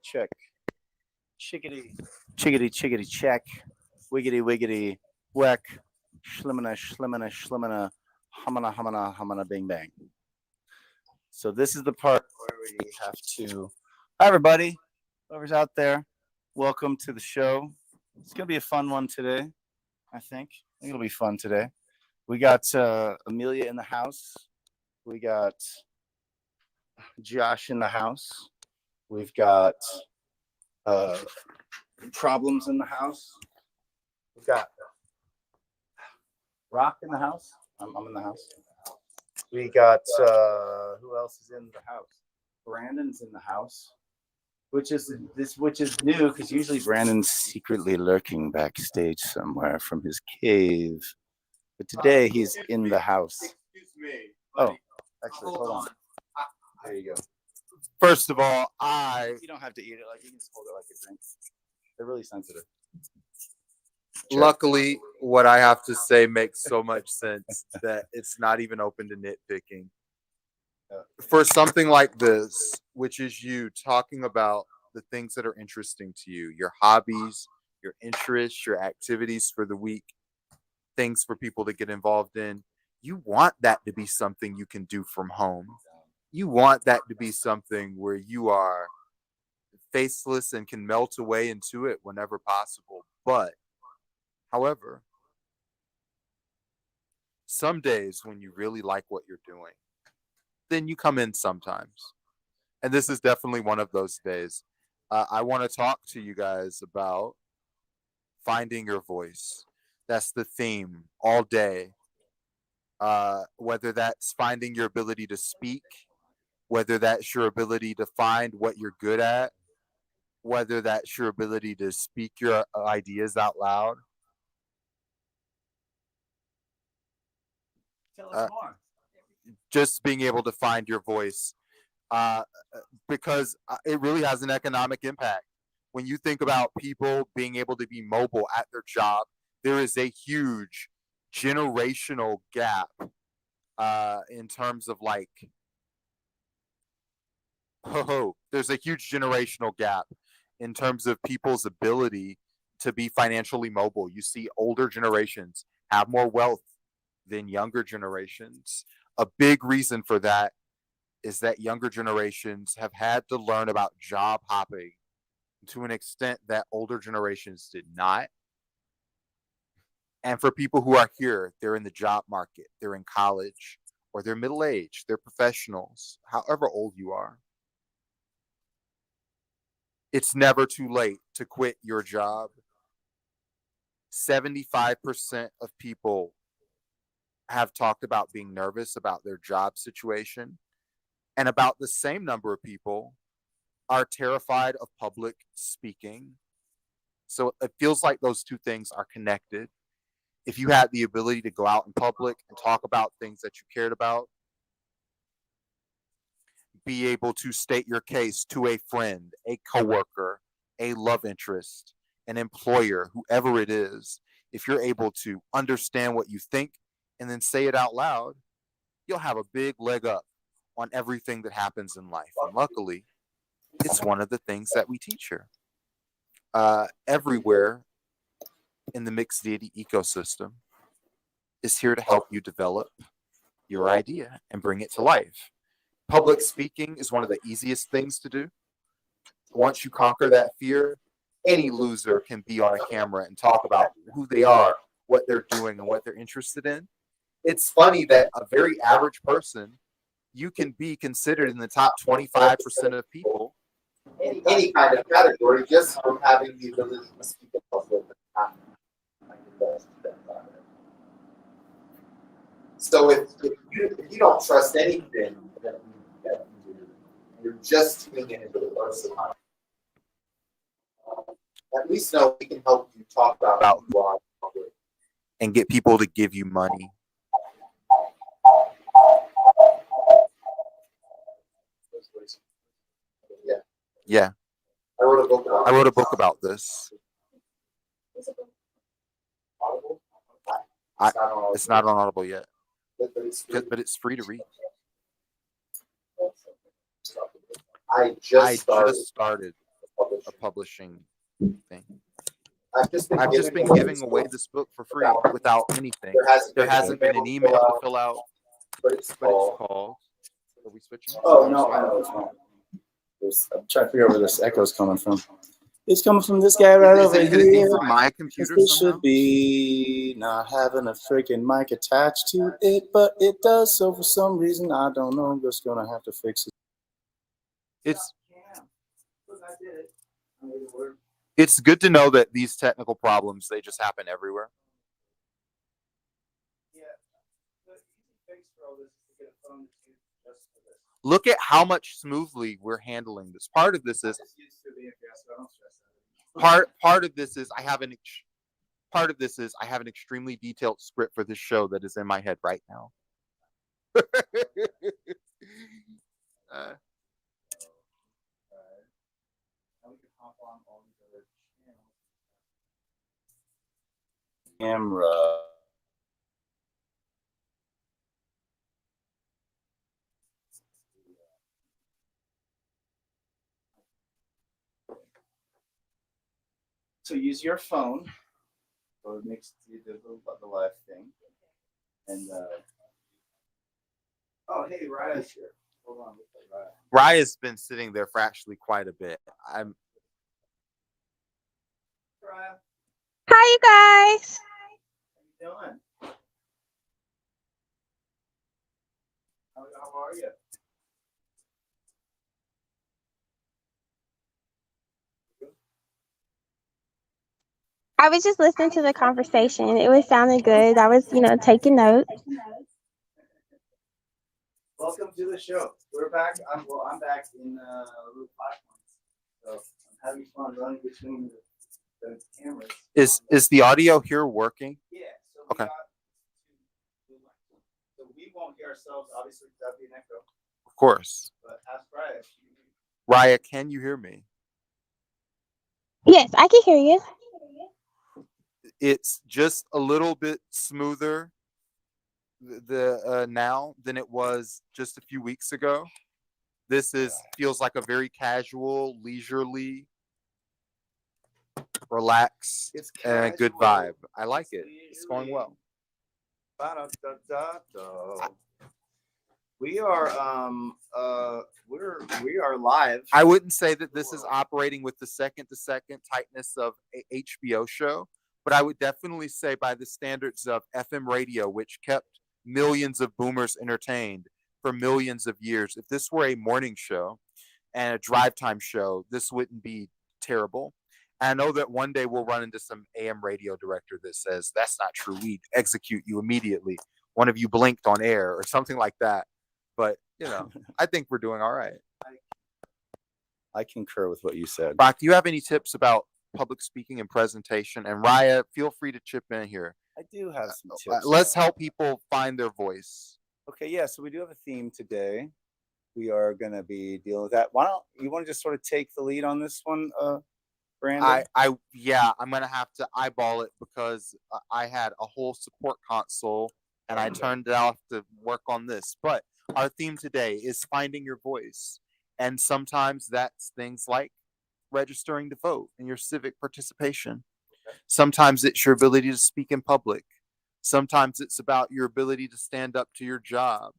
Check. Chickadee, chickadee, chickadee, check. Wiggity, wiggity, whack. Schlimina, schlimina, schlimina. Hamana, hamana, hamana, bing, bang. So this is the part where we have to. Hi, everybody. Whoever's out there, welcome to the show. It's gonna be a fun one today. I think it'll be fun today. We got Amelia in the house. We got Josh in the house. We've got problems in the house. We've got Rock in the house. I'm in the house. We got who else is in the house? Brandon's in the house, which is new because usually Brandon's secretly lurking backstage somewhere from his cave, but today he's in the house. Excuse me. Oh, actually, hold on. There you go. First of all, you don't have to eat it. Like you can just hold it like a drink. They're really sensitive. Luckily, what I have to say makes so much sense that it's not even open to nitpicking. For something like this, which is you talking about the things that are interesting to you, your hobbies, your interests, your activities for the week, things for people to get involved in, you want that to be something you can do from home. You want that to be something where you are faceless and can melt away into it whenever possible. But however, some days when you really like what you're doing, then you come in sometimes. And this is definitely one of those days. I want to talk to you guys about finding your voice. That's the theme all day. Whether that's finding your ability to speak, whether that's your ability to find what you're good at, whether that's your ability to speak your ideas out loud. Tell us more. Just being able to find your voice, because it really has an economic impact. When you think about people being able to be mobile at their job, there is a huge generational gap in terms of like, there's a huge generational gap in terms of people's ability to be financially mobile. You see older generations have more wealth than younger generations. A big reason for that is that younger generations have had to learn about job hopping to an extent that older generations did not. And for people who are here, they're in the job market, they're in college, or they're middle aged, they're professionals, however old you are. It's never too late to quit your job. 75% of people have talked about being nervous about their job situation, and about the same number of people are terrified of public speaking. So it feels like those two things are connected. If you had the ability to go out in public and talk about things that you cared about, be able to state your case to a friend, a coworker, a love interest, an employer, whoever it is, if you're able to understand what you think and then say it out loud, you'll have a big leg up on everything that happens in life. And luckily, it's one of the things that we teach here. Everywhere in the mixed deity ecosystem is here to help you develop your idea and bring it to life. Public speaking is one of the easiest things to do. Once you conquer that fear, any loser can be on a camera and talk about who they are, what they're doing, and what they're interested in. It's funny that a very average person, you can be considered in the top 25% of people. Any kind of category, just from having the ability to speak in public. So if you don't trust anything that you're just tuning in into the first time, at least know we can help you talk about who you are and get people to give you money. Yeah. I wrote a book about this. It's not on Audible yet, but it's free to read. I just started a publishing thing. I've just been giving away this book for free without anything. There hasn't been an email to fill out, but it's called. Are we switching? Oh no, I know it's wrong. I'm trying to figure out where this echo's coming from. It's coming from this guy right over here. From my computer It somehow? should be not having a freaking mic attached to it, but it does. So for some reason, I don't know. I'm just gonna have to fix it. It's. It's good to know that these technical problems, they just happen everywhere. Look at how much smoothly we're handling this. Part of this is part of this is I have an extremely detailed script for this show that is in my head right now. Camera. So use your phone. So it makes the live thing. And oh, hey, Raya's here. Hold on, Raya. Raya's been sitting there for actually quite a bit. Raya. Hi, you guys. How you doing? How are you? I was just listening to the conversation. It was sounding good. I was, taking notes. Welcome to the show. We're back. I'm back in Route 5 points. So I'm having fun running between the cameras. Is the audio here working? Yeah. So Okay. So we won't hear ourselves, obviously, that'd be an echo. Of course. But ask Raya. Raya, can you hear me? Yes, I can hear you. It's just a little bit smoother now than it was just a few weeks ago. This feels like a very casual, leisurely, relaxed, and a good vibe. I like it. It's going well. We are we are live. I wouldn't say that this is operating with the second to second tightness of a HBO show, but I would definitely say by the standards of FM radio, which kept millions of boomers entertained for millions of years, if this were a morning show and a drive time show, this wouldn't be terrible. And I know that one day we'll run into some AM radio director that says, that's not true. We'd execute you immediately. One of you blinked on air or something like that. But, I think we're doing all right. I concur with what you said. Brock, do you have any tips about public speaking and presentation? And Raya, feel free to chip in here. I do have some tips. Let's help people find their voice. Okay, yeah. So we do have a theme today. We are going to be dealing with that. Why don't you want to just sort of take the lead on this one, Brandon? I'm going to have to eyeball it because I had a whole support console and I turned it off to work on this. But our theme today is finding your voice. And sometimes that's things like registering to vote and your civic participation. Sometimes it's your ability to speak in public. Sometimes it's about your ability to stand up to your job.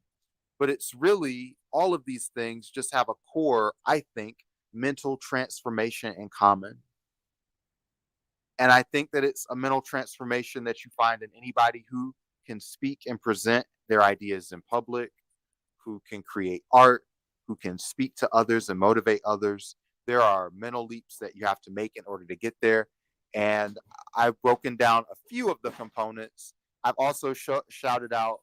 But it's really, all of these things just have a core, I think, mental transformation in common. And I think that it's a mental transformation that you find in anybody who can speak and present their ideas in public, who can create art, who can speak to others and motivate others. There are mental leaps that you have to make in order to get there. And I've broken down a few of the components. I've also shouted out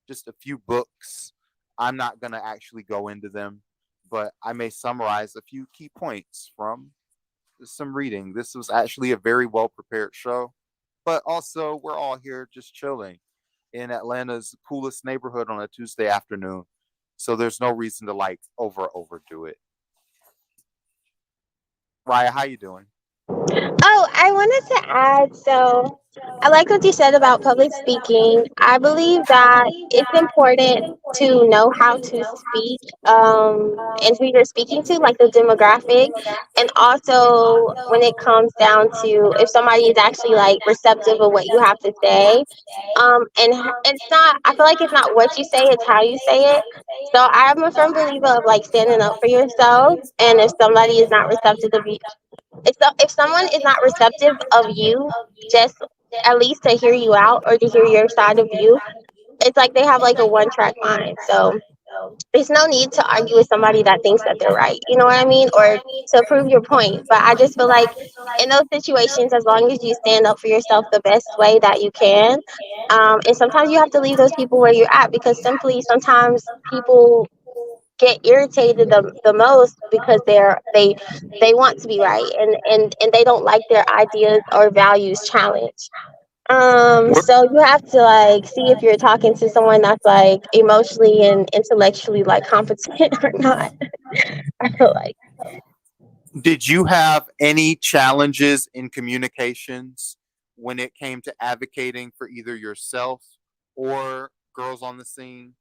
just a few books. I'm not going to actually go into them, but I may summarize a few key points from some reading. This was actually a very well-prepared show, but also we're all here just chilling in Atlanta's coolest neighborhood on a Tuesday afternoon. So there's no reason to overdo it. Raya, how you doing? Oh, I wanted to add, so I like what you said about public speaking. I believe that it's important to know how to speak, and who you're speaking to, like the demographic. And also when it comes down to if somebody is actually like receptive of what you have to say. It's not, I feel like it's not what you say, it's how you say it. So I'm a firm believer of like standing up for yourself. And if somebody is not receptive of you, if someone is not receptive of you, just at least to hear you out or to hear your side of you, it's like they have like a one track mind. So there's no need to argue with somebody that thinks that they're right. You know what I mean? Or to prove your point. But I just feel like in those situations, as long as you stand up for yourself the best way that you can, and sometimes you have to leave those people where you're at, because simply sometimes people get irritated the most because they want to be right, and they don't like their ideas or values challenged. So you have to like see if you're talking to someone that's like emotionally and intellectually like competent or not. I feel like. Did you have any challenges in communications when it came to advocating for either yourself or girls on the scene?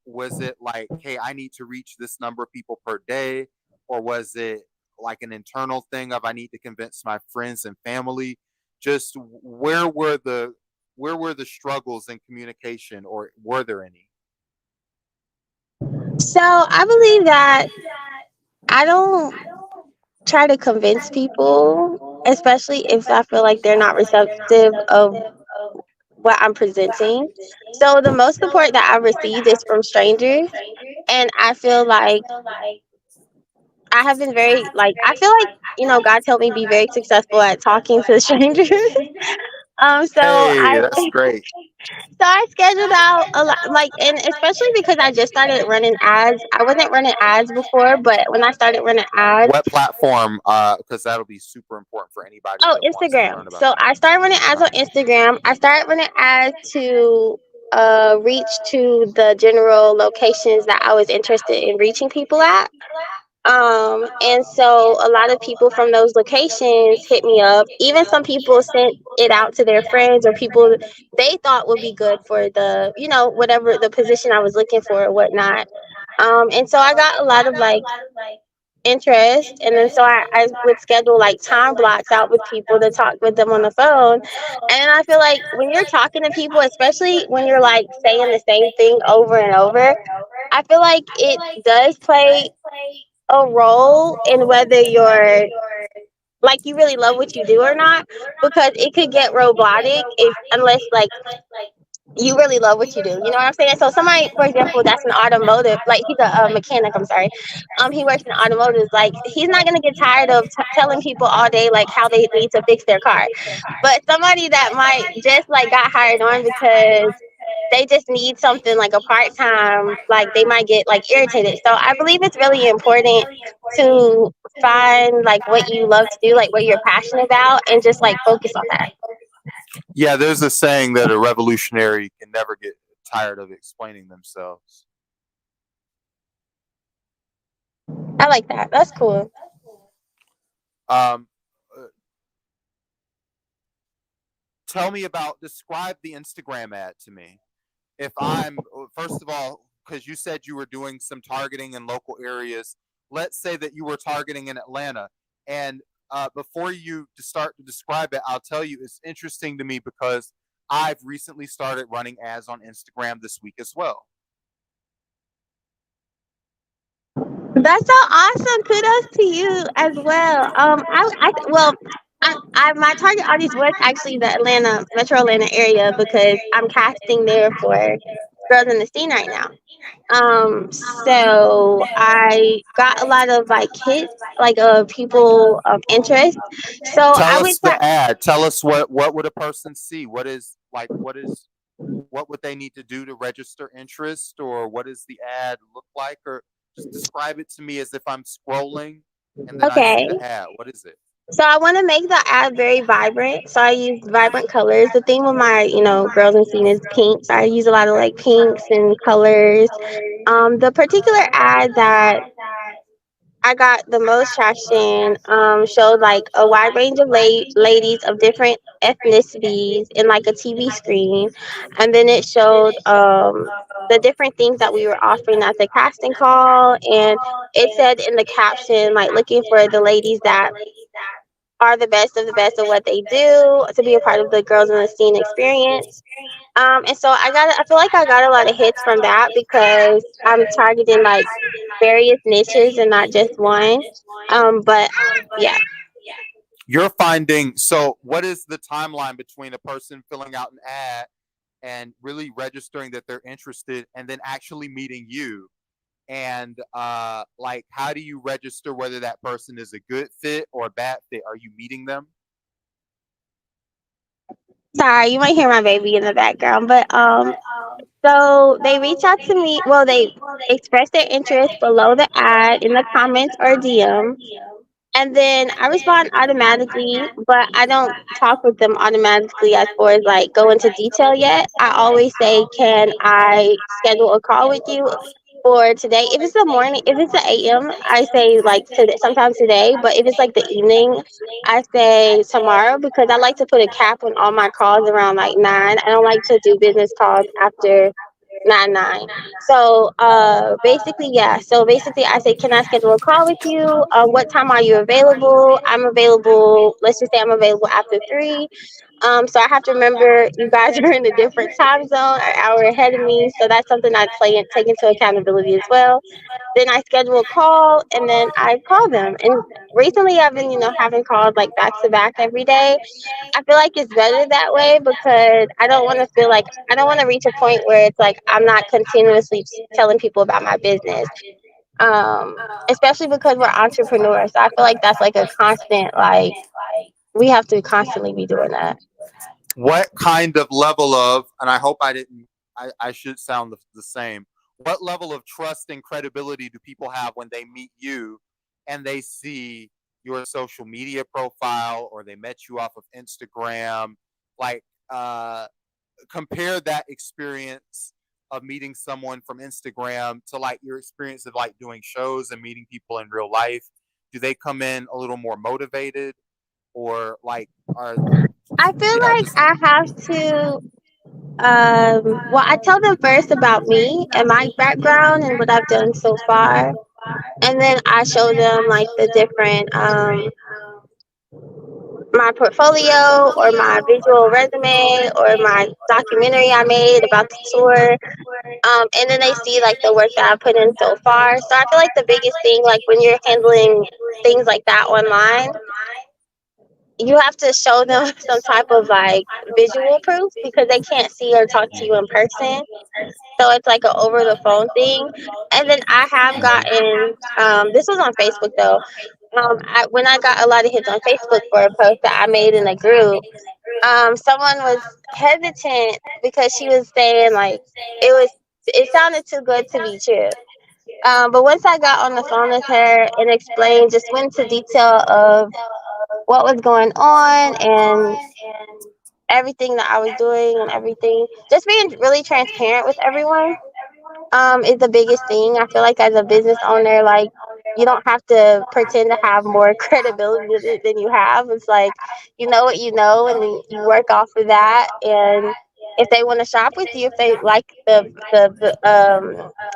Was it like, hey, I need to reach this number of people per day? Or was it like an internal thing of I need to convince my friends and family? Just where were the struggles in communication, or were there any? So I believe that I don't try to convince people, especially if I feel like they're not receptive of what I'm presenting. So the most support that I've received is from strangers, and I feel like I have been very like I feel like God's helped me be very successful at talking to strangers. So Hey, that's great. I scheduled out a lot, like, and especially because I just started running ads. I wasn't running ads before, but when I started running ads, What platform? Because that'll be super important for anybody oh, that wants to Instagram. learn about So you. I started running ads on Instagram. I started running ads to reach to the general locations that I was interested in reaching people at. And so a lot of people from those locations hit me up. Even some people sent it out to their friends or people they thought would be good for the, whatever the position I was looking for or whatnot. And so I got a lot of like interest, and then so I would schedule like time blocks out with people to talk with them on the phone. And I feel like when you're talking to people, especially when you're like saying the same thing over and over, I feel like it does play a role in whether you're like you really love what you do or not, because it could get robotic if unless like you really love what you do. You know what I'm saying? So somebody, for example, that's an automotive, like he's a mechanic. I'm sorry. He works in automotive. Like he's not gonna get tired of telling people all day like how they need to fix their car. But somebody that might just like got hired on because they just need something like a part time, like they might get like irritated. So I believe it's really important to find like what you love to do, like what you're passionate about, and just like focus on that. Yeah, there's a saying that a revolutionary can never get tired of explaining themselves. I like that. That's cool. Um, Tell me about, describe the Instagram ad to me. If I'm, first of all, because you said you were doing some targeting in local areas, let's say that you were targeting in Atlanta. And before you start to describe it, I'll tell you it's interesting to me because I've recently started running ads on Instagram this week as well. That's so awesome. Kudos to you as well. My target audience was actually the Atlanta, Metro Atlanta area because I'm casting there for Girls in the Scene right now. So I got a lot of like hits, like people of interest. So Tell I would us the ad. Tell us what would a person see? What would they need to do to register interest, or what does the ad look like, or just describe it to me as if I'm scrolling and then I see okay. the ad. What is it? So I want to make the ad very vibrant. So I use vibrant colors. The theme of my, Girls in Scene is pink. So I use a lot of like pinks and colors. The particular ad that I got the most traction showed like a wide range of ladies of different ethnicities in like a TV screen, and then it showed the different things that we were offering at the casting call, and it said in the caption like looking for the ladies that are the best of the best of what they do to be a part of the Girls in the Scene experience. And so I feel like I got a lot of hits from that because I'm targeting like various niches and not just one. But yeah. You're finding, so what is the timeline between a person filling out an ad and really registering that they're interested, and then actually meeting you. And like, how do you register whether that person is a good fit or a bad fit? Are you meeting them? Sorry, you might hear my baby in the background, but so they reach out to me. Well, they express their interest below the ad in the comments or DM. And then I respond automatically, but I don't talk with them automatically as far as like go into detail yet. I always say, can I schedule a call with you for today? If it's the morning, if it's the AM, I say like today, sometimes today. But if it's like the evening, I say tomorrow because I like to put a cap on all my calls around like 9. I don't like to do business calls after 9. So basically, yeah. So basically, I say, can I schedule a call with you? What time are you available? I'm available. Let's just say I'm available after 3. So I have to remember you guys are in a different time zone, an hour ahead of me. So that's something I take into accountability as well. Then I schedule a call and then I call them. And recently I've been, having calls like back to back every day. I feel like it's better that way because I don't want to feel like I don't want to reach a point where it's like I'm not continuously telling people about my business. Especially because we're entrepreneurs. So I feel like that's like a constant, like we have to constantly be doing that. What kind of level of, and I hope I didn't, I should sound the same. What level of trust and credibility do people have when they meet you and they see your social media profile or they met you off of Instagram? Like, compare that experience of meeting someone from Instagram to like your experience of like doing shows and meeting people in real life. Do they come in a little more motivated, or like are I feel yeah, like just I have to well, I tell them first about me and my background and what I've done so far. And then I show them like the different my portfolio or my visual resume or my documentary I made about the tour. And then they see like the work that I put in so far. So I feel like the biggest thing, like when you're handling things like that online, you have to show them some type of like visual proof because they can't see or talk to you in person. So it's like an over the phone thing. And then I have gotten this was on Facebook though. When I got a lot of hits on Facebook for a post that I made in a group, someone was hesitant because she was saying like it sounded too good to be true. But once I got on the phone with her and explained, just went into detail of what was going on and everything that I was doing and everything, just being really transparent with everyone is the biggest thing. I feel like as a business owner, like you don't have to pretend to have more credibility than you have. It's like you know what you know, and then you work off of that. And if they want to shop with you, if they like the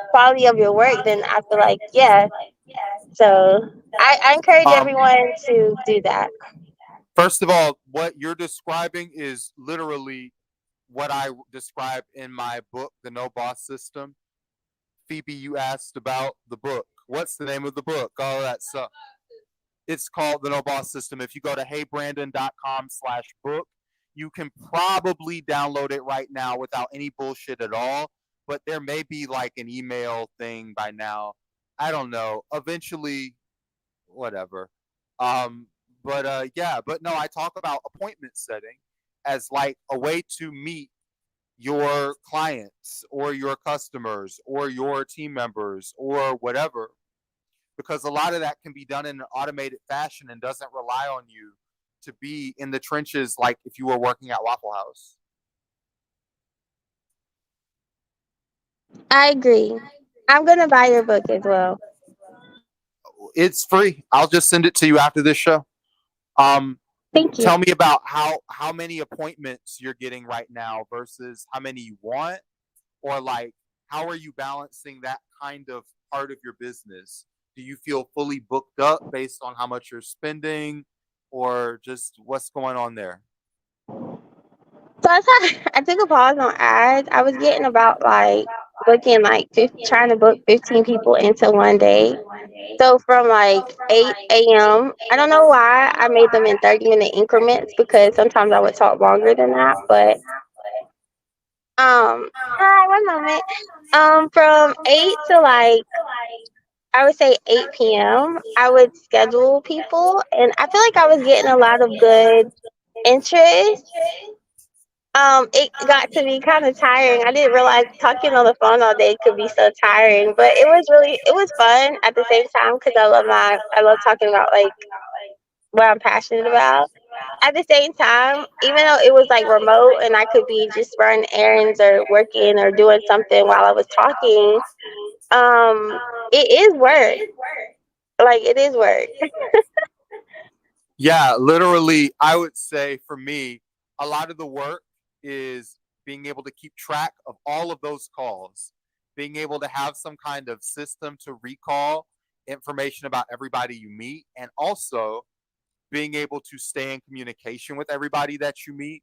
quality of your work, then I feel like yeah. So I encourage um everyone to do that. first of all, what you're describing is literally what I describe in my book, The No Boss System. Phoebe, you asked about the book. What's the name of the book? All that stuff. It's called The No Boss System. If you go to heybrandon.com/book, you can probably download it right now without any bullshit at all. But there may be like an email thing by now. I don't know. Eventually, whatever. Um, but yeah, but no, I talk about appointment setting as like a way to meet your clients or your customers or your team members or whatever, because a lot of that can be done in an automated fashion and doesn't rely on you to be in the trenches like if you were working at Waffle House. I agree. I'm gonna buy your book as well. It's free. I'll just send it to you after this show. Um, Thank you. Tell me about how many appointments you're getting right now versus how many you want, or like how are you balancing that kind of part of your business? Do you feel fully booked up based on how much you're spending, or just what's going on there? So I took a pause on ads. I was getting about like booking like 50, trying to book 15 people into one day. So from like 8 a.m. I don't know why I made them in 30-minute increments because sometimes I would talk longer than that. But Hi, one moment. From 8 to like I would say 8 p.m. I would schedule people, and I feel like I was getting a lot of good interest. It got to be kind of tiring. I didn't realize talking on the phone all day could be so tiring, but it was fun at the same time because I love talking about like what I'm passionate about. At the same time, even though it was like remote and I could be just running errands or working or doing something while I was talking, it is work. Like it is work. Yeah, literally, I would say for me, a lot of the work is being able to keep track of all of those calls, being able to have some kind of system to recall information about everybody you meet, and also being able to stay in communication with everybody that you meet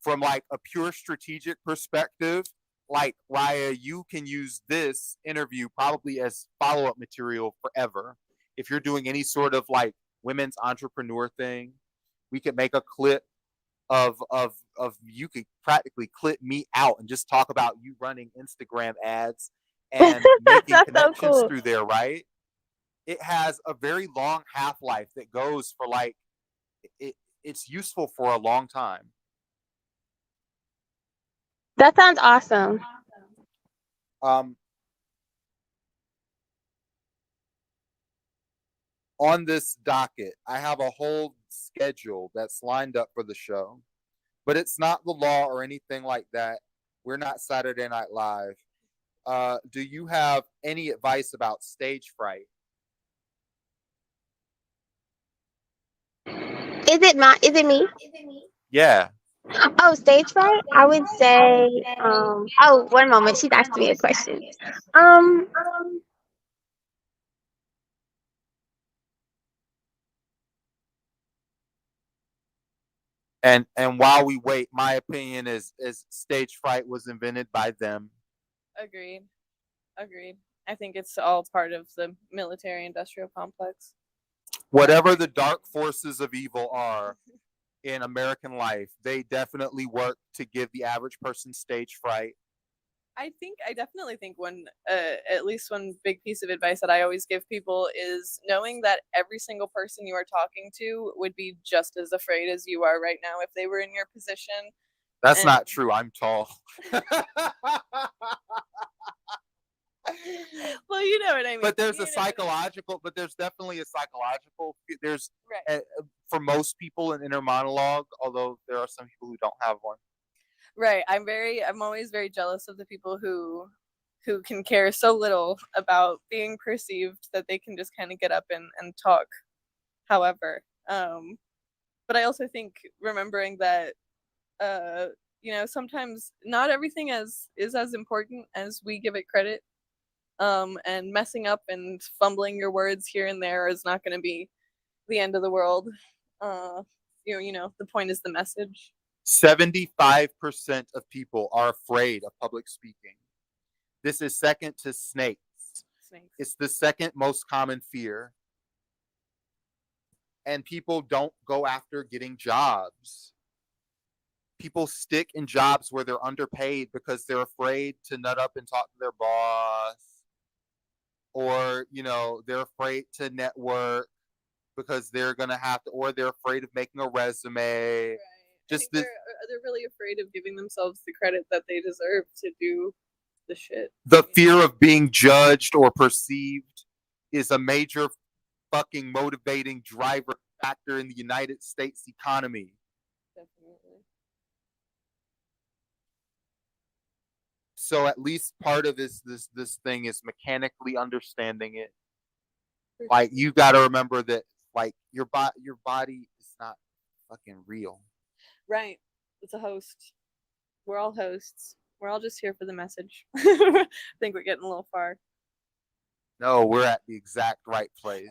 from like a pure strategic perspective. Like, Raya, you can use this interview probably as follow-up material forever. If you're doing any sort of like women's entrepreneur thing, we could make a clip of you could practically clip me out and just talk about you running Instagram ads and making That's so connections cool. through there, right? It has a very long half-life that goes for like it's useful for a long time. That sounds awesome. Um, on this docket, I have a whole schedule that's lined up for the show, but it's not the law or anything like that. We're not Saturday Night Live. Do you have any advice about stage fright? Is it me? Yeah. Oh, stage fright? I would say, oh, one moment. She's asked me a question. Um, And while we wait, my opinion is stage fright was invented by them. Agreed. Agreed. I think it's all part of the military industrial complex. Whatever the dark forces of evil are in American life, they definitely work to give the average person stage fright. I definitely think at least one big piece of advice that I always give people is knowing that every single person you are talking to would be just as afraid as you are right now if they were in your position. That's And not true. I'm tall. well, you know what I mean. But there's You a know what I mean. psychological, but there's definitely a psychological, there's, Right. for most people, an inner monologue, although there are some people who don't have one. Right. I'm always very jealous of the people who can care so little about being perceived that they can just kind of get up and talk. However, but I also think remembering that sometimes not everything is as important as we give it credit. And messing up and fumbling your words here and there is not going to be the end of the world. The point is the message. 75% of people are afraid of public speaking. This is second to snakes. Snakes. It's the second most common fear. And people don't go after getting jobs. People stick in jobs where they're underpaid because they're afraid to nut up and talk to their boss. Or, they're afraid to network because they're going to have to, or they're afraid of making a resume. Right. Just they're really afraid of giving themselves the credit that they deserve to do the shit. the fear of being judged or perceived is a major fucking motivating driver factor in the United States economy. Definitely. So at least part of this thing is mechanically understanding it. Like, you got to remember that, like, your body is not fucking real. Right. It's a host. We're all hosts. We're all just here for the message. I think we're getting a little far. No, we're at the exact right place.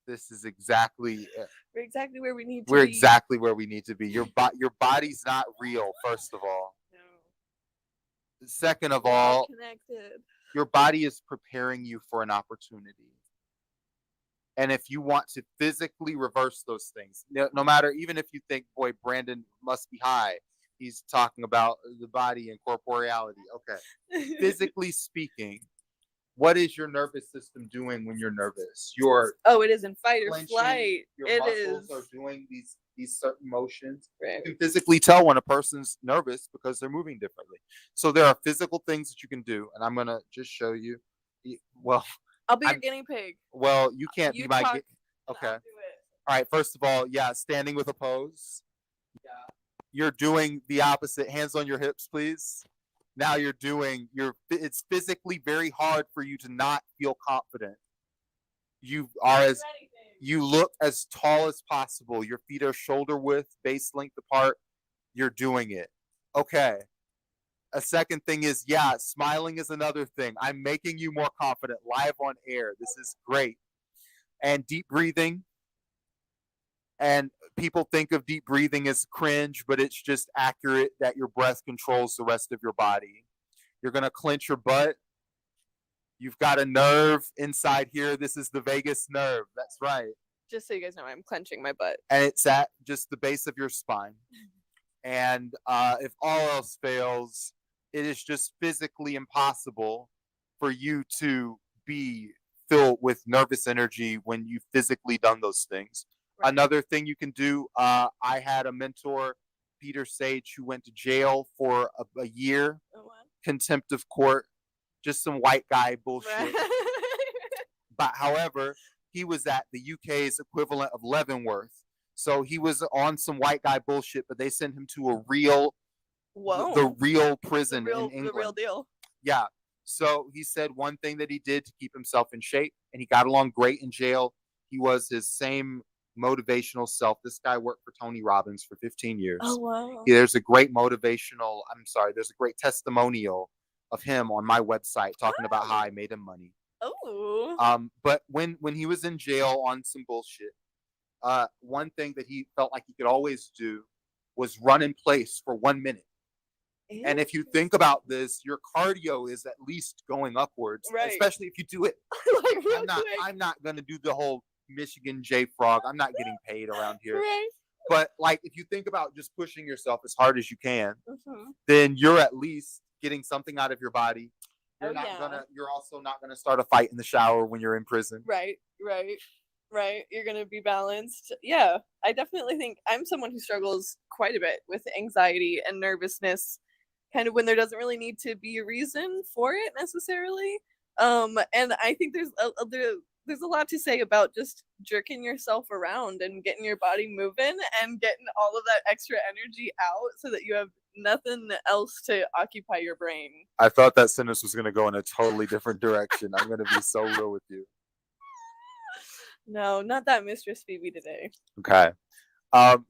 This is exactly. We're exactly where we need to We're be. exactly where we need to be. Your body's not real, first of all. No. Second of We're all all, connected. your body is preparing you for an opportunity. And if you want to physically reverse those things, no matter, even if you think, boy, Brandon must be high, He's talking about the body and corporeality. Okay. Physically speaking, what is your nervous system doing when you're nervous? You're Oh, it is in fight or clenching, flight. your It muscles is. are doing these certain motions. Right. You can physically tell when a person's nervous because they're moving differently. So there are physical things that you can do, and I'm gonna just show you. Well, I'll be your I'm- guinea pig. well, you can't You be my. talk, Okay. I'll do it. All right. First of all, yeah, standing with a pose. Yeah. You're doing the opposite. Hands on your hips, please. Now you're doing it's physically very hard for you to not feel confident. You are as you look as tall as possible. Your feet are shoulder width, base length apart. You're doing it. Okay. A second thing is, yeah, smiling is another thing. I'm making you more confident live on air. This is great. And deep breathing. And people think of deep breathing as cringe, but it's just accurate that your breath controls the rest of your body. You're going to clench your butt. You've got a nerve inside here. This is the vagus nerve. That's right. Just so you guys know, I'm clenching my butt. And it's at just the base of your spine. And if all else fails, it is just physically impossible for you to be filled with nervous energy when you've physically done those things. Right. Another thing you can do, I had a mentor, Peter Sage, who went to jail for a year, Oh, what? contempt of court, just some white guy bullshit. Right. But however, he was at the UK's equivalent of Leavenworth. So he was on some white guy bullshit, but they sent him to a real, Whoa. the real prison in England. The real deal. Yeah. So he said one thing that he did to keep himself in shape, and he got along great in jail. He was his same motivational self. This guy worked for Tony Robbins for 15 years. Oh, wow. There's a great there's a great testimonial of him on my website talking about how I made him money. Oh. But when he was in jail on some bullshit, one thing that he felt like he could always do was run in place for 1 minute. And if you think about this, your cardio is at least going upwards, Right. especially if you do it. Like real quick. I'm not going to do the whole Michigan J Frog. I'm not getting paid around here. Right. But like, if you think about just pushing yourself as hard as you can, Mhm. then you're at least getting something out of your body. Oh, yeah. You're also not gonna start a fight in the shower when you're in prison. Right. You're gonna be balanced. Yeah, I definitely think I'm someone who struggles quite a bit with anxiety and nervousness, kind of when there doesn't really need to be a reason for it necessarily. And I think there's a lot to say about just jerking yourself around and getting your body moving and getting all of that extra energy out so that you have nothing else to occupy your brain. I thought that sentence was gonna go in a totally different direction. I'm gonna be so real with you. No, not that Mistress Phoebe today. Okay.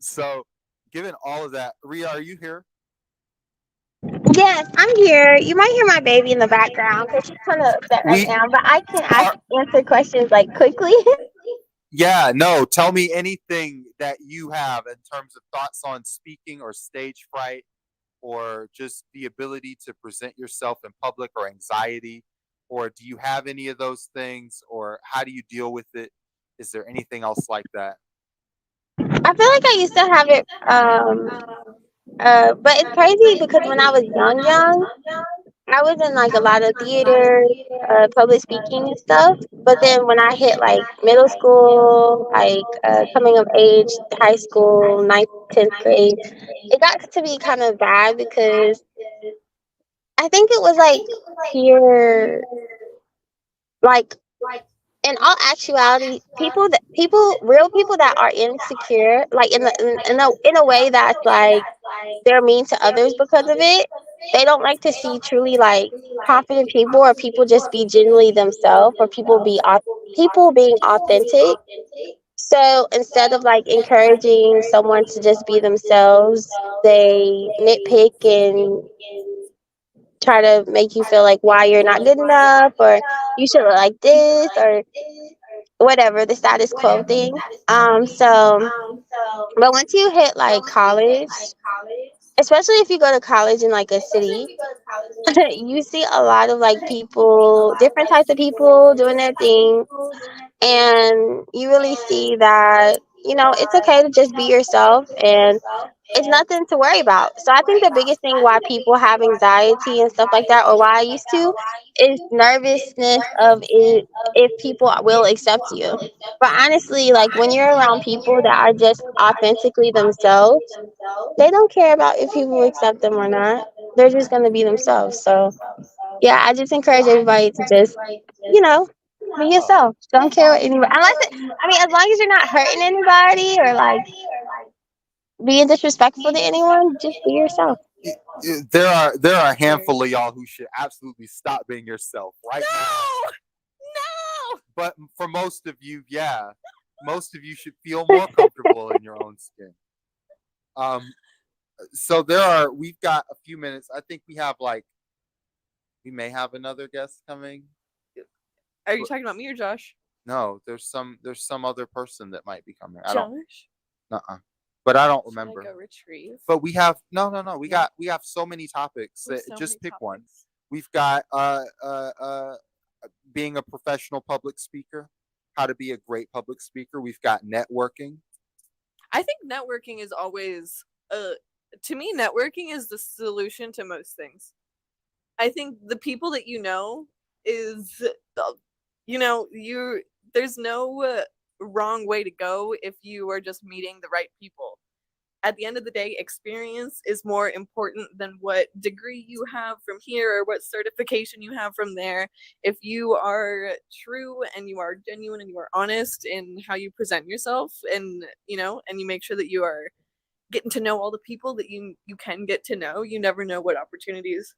So given all of that, Rhea, are you here? Yes, I'm here. You might hear my baby in the background because she's kind of upset right now, but I can answer questions like quickly. Yeah, no, tell me anything that you have in terms of thoughts on speaking or stage fright or just the ability to present yourself in public or anxiety, or do you have any of those things, or how do you deal with it? Is there anything else like that? I feel like I used to have it, but it's crazy because when I was young, I was in like a lot of theater, public speaking and stuff. But then when I hit like middle school, like coming of age, high school, 9th, 10th grade, it got to be kind of bad because I think it was like peer, like in all actuality, real people that are insecure, like in a way that's like they're mean to others because of it. They don't like to see truly like confident people or people just be genuinely themselves or people being authentic. So instead of like encouraging someone to just be themselves, they nitpick and try to make you feel like why you're not good enough or you should look like this or whatever, the status quo thing. So but once you hit like college, especially if you go to college in like a city, you see a lot of like people, different types of people doing their thing, and you really see that it's okay to just be yourself. And it's nothing to worry about. So I think the biggest thing why people have anxiety and stuff like that, or why I used to, is nervousness of it if people will accept you. But honestly, like when you're around people that are just authentically themselves, they don't care about if people accept them or not. They're just gonna be themselves. So yeah, I just encourage everybody to just, you know, be yourself. Don't care what anybody, unless it, I mean, as long as you're not hurting anybody or like being disrespectful to anyone, just be yourself. There are a handful of y'all who should absolutely stop being yourself right now. No. But for most of you, yeah, most of you should feel more comfortable in your own skin. So we've got a few minutes. I think we may have another guest coming. Are you talking about me or Josh? No, there's some other person that might be coming. Josh? But I don't Should I remember. go retrieve? But we have no. We No. have so many topics There's that so just many pick one. topics. We've got being a professional public speaker, how to be a great public speaker. We've got networking. I think networking is always to me, networking is the solution to most things. I think the people that you know is there's no wrong way to go if you are just meeting the right people. At the end of the day, experience is more important than what degree you have from here or what certification you have from there. If you are true and you are genuine and you are honest in how you present yourself, and and you make sure that you are getting to know all the people that you can get to know, you never know what opportunities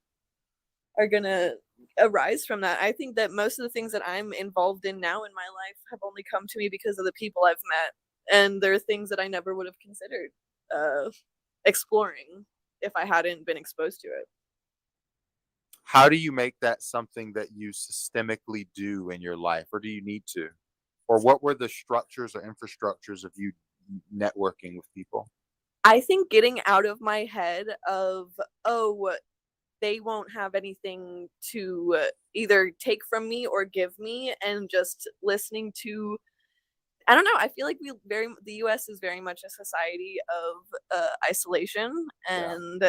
are gonna arise from that. I think that most of the things that I'm involved in now in my life have only come to me because of the people I've met, and there are things that I never would have considered exploring if I hadn't been exposed to it. How do you make that something that you systemically do in your life, or do you need to? Or what were the structures or infrastructures of you networking with people? I think getting out of my head of, they won't have anything to either take from me or give me, and just listening to, I don't know. I feel like the U.S. is very much a society of isolation and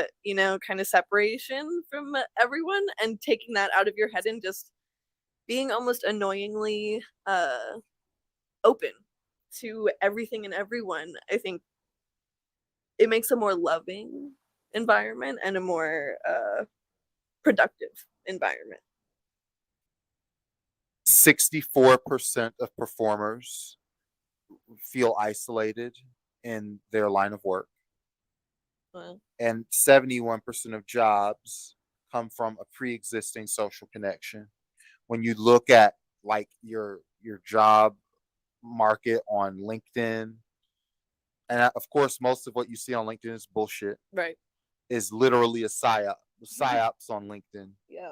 kind of separation from everyone, and taking that out of your head and just being almost annoyingly open to everything and everyone. I think it makes a more loving environment and a more productive environment. 64% of performers feel isolated in their line of work. Well, And 71% of jobs come from a pre-existing social connection. When you look at like your job market on LinkedIn, and of course most of what you see on LinkedIn is bullshit, right. is literally a psyops on LinkedIn. Yeah.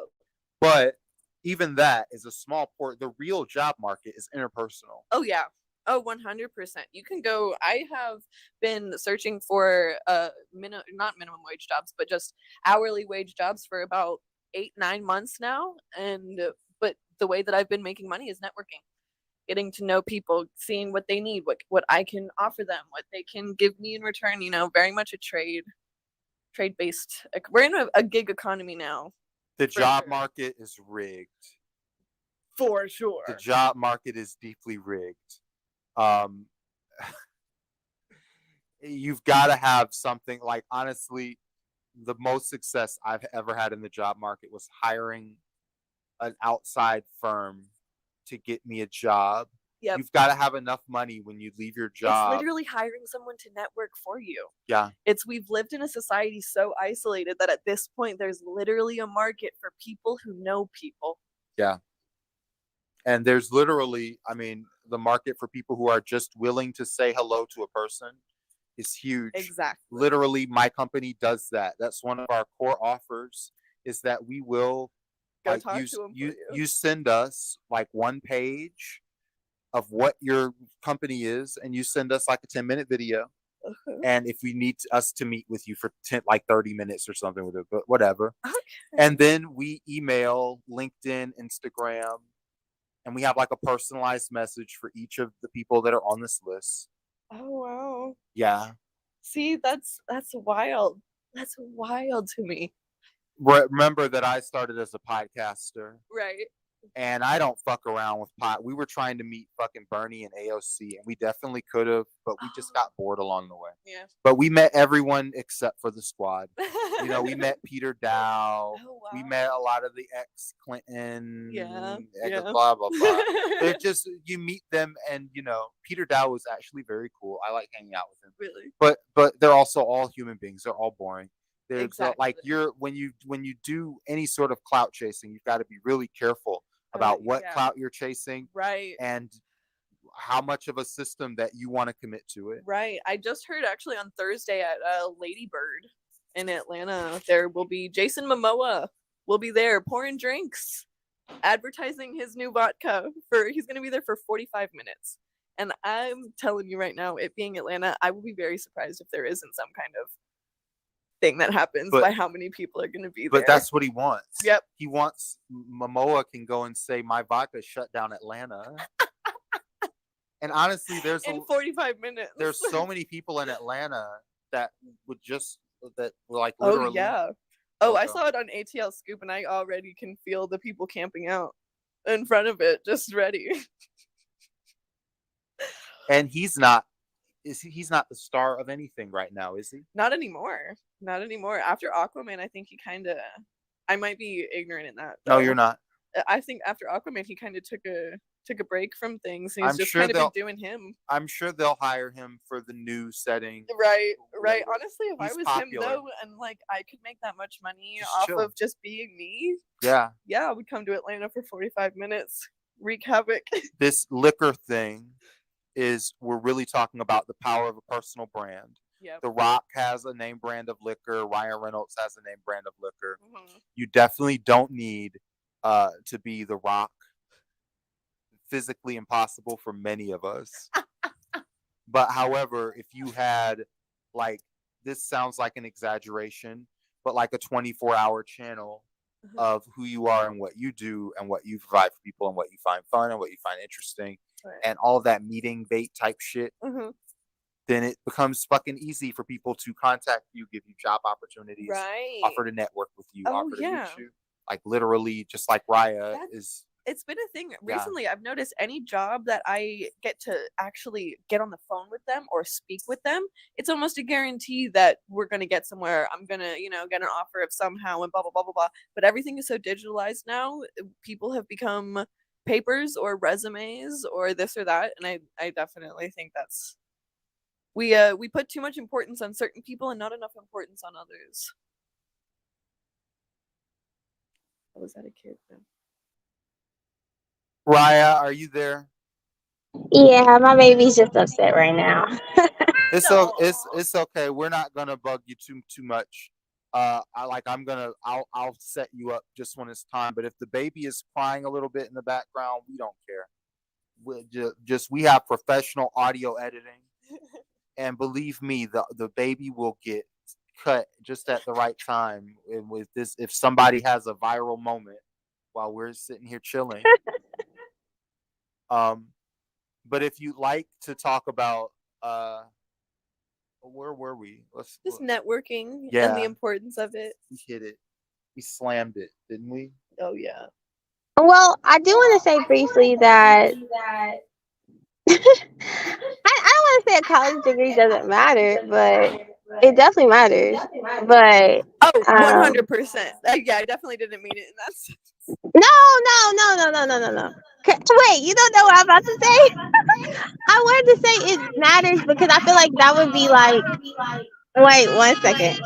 But even that is a small part. The real job market is interpersonal. Oh yeah. Oh, 100%. You can go. I have been searching for not minimum wage jobs, but just hourly wage jobs for about 8-9 months now. But the way that I've been making money is networking, getting to know people, seeing what they need, what I can offer them, what they can give me in return. Very much a trade based. We're in a gig economy now. The job market is rigged. For sure. The job market is deeply rigged. You've got to have something like, honestly, the most success I've ever had in the job market was hiring an outside firm to get me a job. Yep. You've got to have enough money when you leave your job. It's literally hiring someone to network for you. Yeah. We've lived in a society so isolated that at this point there's literally a market for people who know people. Yeah. And there's literally, the market for people who are just willing to say hello to a person is huge. Exactly. Literally, my company does that. That's one of our core offers, is that we will talk to them. You send us like one page of what your company is, and you send us like a 10-minute video. Uh-huh. And if we need us to meet with you for 30 minutes or something with it, but whatever. Okay. And then we email, LinkedIn, Instagram, and we have like a personalized message for each of the people that are on this list. Oh, wow. Yeah. See, that's wild. That's wild to me. Remember that I started as a podcaster. Right. And I don't fuck around with pot. We were trying to meet fucking Bernie and AOC, and we definitely could have, but we just got bored along the way. Yeah. But we met everyone except for the squad. You know, we met Peter Dow. Oh, wow. We met a lot of the ex-Clinton. Yeah. Blah, blah, blah. They're just, you meet them, and, you know, Peter Dow was actually very cool. I like hanging out with him. Really? But they're also all human beings. They're all boring. They're like, Exactly. when you do any sort of clout chasing, you've got to be really careful about what Yeah. clout you're chasing Right. and how much of a system that you want to commit to it. Right. I just heard actually on Thursday at Lady Bird in Atlanta, there will be Jason Momoa will be there pouring drinks, advertising his new vodka. He's going to be there for 45 minutes. And I'm telling you right now, it being Atlanta, I will be very surprised if there isn't some kind of thing that happens by how many people are going to be there. But that's what he wants. Yep. He wants Momoa can go and say, my vodka shut down Atlanta. And honestly, in 45 minutes. There's so many people in Atlanta that would like literally. Oh yeah. Oh, I saw it on ATL Scoop, and I already can feel the people camping out in front of it, just ready. And he's not the star of anything right now, is he? Not anymore. After Aquaman, I think he kind of. I might be ignorant in that. No, you're not. I think after Aquaman, he kind of took a break from things. And he's I'm just sure kind of been doing him. I'm sure they'll hire him for the new setting. Right. Honestly, if He's I was popular. him though, and like I could make that much money Just off chill. of just being me, Yeah. I would come to Atlanta for 45 minutes, wreak havoc. This liquor thing is, we're really talking about the power of a personal brand. Yep. The Rock has a name brand of liquor. Ryan Reynolds has a name brand of liquor. Mm-hmm. You definitely don't need to be The Rock. Physically impossible for many of us. But however, if you had, like, this sounds like an exaggeration, but like a 24-hour channel of who you are and what you do and what you provide for people and what you find fun and what you find interesting, and all of that meeting bait type shit, then it becomes fucking easy for people to contact you, give you job opportunities, offer to network with you, offer to meet you. Like literally, just like Raya is. It's been a thing recently. I've noticed any job that I get to actually get on the phone with them or speak with them, it's almost a guarantee that we're going to get somewhere. I'm going to, get an offer of somehow and blah, blah, blah, blah, blah. But everything is so digitalized now. People have become papers or resumes or this or that. And I definitely think that's, we put too much importance on certain people and not enough importance on others. Oh, was that a kid? No. Raya, are you there? Yeah, my baby's just upset right now. It's okay. We're not gonna bug you too much. I'll set you up just when it's time. But if the baby is crying a little bit in the background, we don't care. We have professional audio editing, and believe me, the baby will get cut just at the right time. And with this, if somebody has a viral moment while we're sitting here chilling. But if you'd like to talk about where were we? Just networking and the importance of it. We hit it. We slammed it, didn't we? Oh yeah. Well, I do want to say briefly that I don't want to say a college degree doesn't matter, but it definitely matters. But 100%. Yeah, I definitely didn't mean it in that sense. No. Wait, you don't know what I'm about to say? I wanted to say it matters because I feel like that would be like. Wait, 1 second.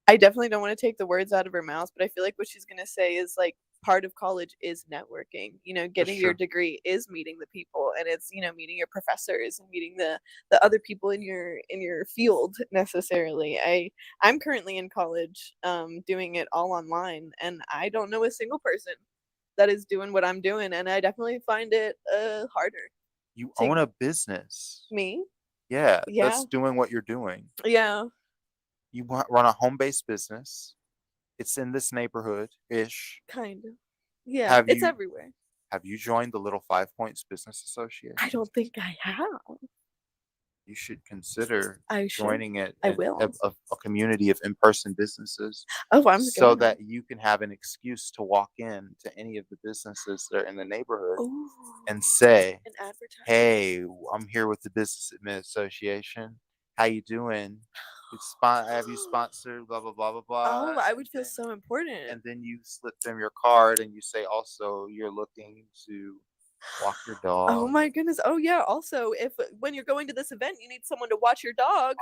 I definitely don't want to take the words out of her mouth, but I feel like what she's gonna say is like part of college is networking. Getting your degree is meeting the people, and it's meeting your professors and meeting the other people in your field necessarily. I'm currently in college, doing it all online, and I don't know a single person that is doing what I'm doing, and I definitely find it harder. You own a business. Me? Yeah, that's doing what you're doing. Yeah. You run a home-based business. It's in this neighborhood-ish. Kind of. Yeah, it's everywhere. Have you joined the Little 5 Points Business Association? I don't think I have. you should consider I should. joining it. I will. A community of in-person businesses, Oh, I'm so gonna. that you can have an excuse to walk in to any of the businesses that are in the neighborhood Ooh, and say, an advertisement. "Hey, I'm here with the Business Admin Association. How you doing? Have you sponsored blah blah blah blah blah?" Oh, I would And feel then- so important. And then you slip them your card, and you say, "Also, you're looking to walk your dog." Oh my goodness. Oh yeah. Also, if when you're going to this event, you need someone to watch your dog.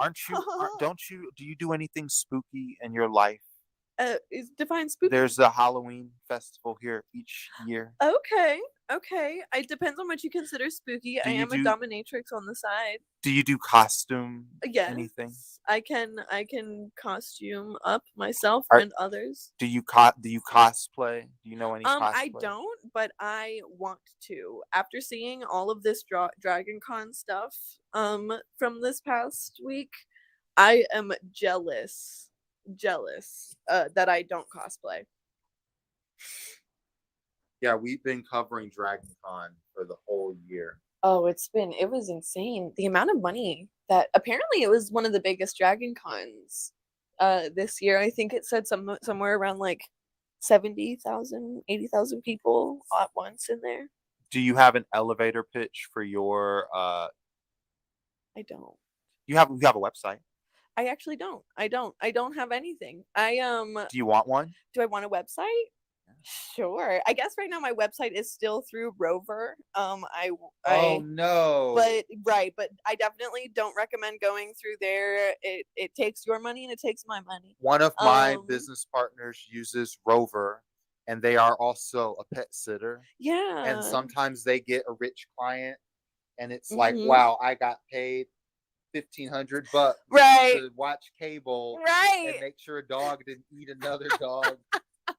Do you do anything spooky in your life? Is define spooky. There's a Halloween festival here each year. Okay. Okay. It depends on what you consider spooky. Do I you am a do- dominatrix on the side. Do you do costume Yes. anything? I can costume up myself Are- and others. Do you cosplay? Do you know any cosplay? I don't, but I want to. After seeing all of this Dragon Con stuff from this past week, I am jealous that I don't cosplay. Yeah, we've been covering Dragon Con for the whole year. Oh, it was insane. The amount of money that apparently it was one of the biggest Dragon Cons this year. I think it said somewhere around like 70,000, 80,000 people at once in there. Do you have an elevator pitch for your I don't. you have a website? I actually don't. I don't have anything. Do you want one? Do I want a website? Sure. I guess right now my website is still through Rover. Oh no. But I definitely don't recommend going through there. It takes your money and it takes my money. One of my business partners uses Rover, and they are also a pet sitter. Yeah. And sometimes they get a rich client, and it's like, Mhm. wow, I got paid $1,500 Right. to watch cable Right. and make sure a dog didn't eat another dog.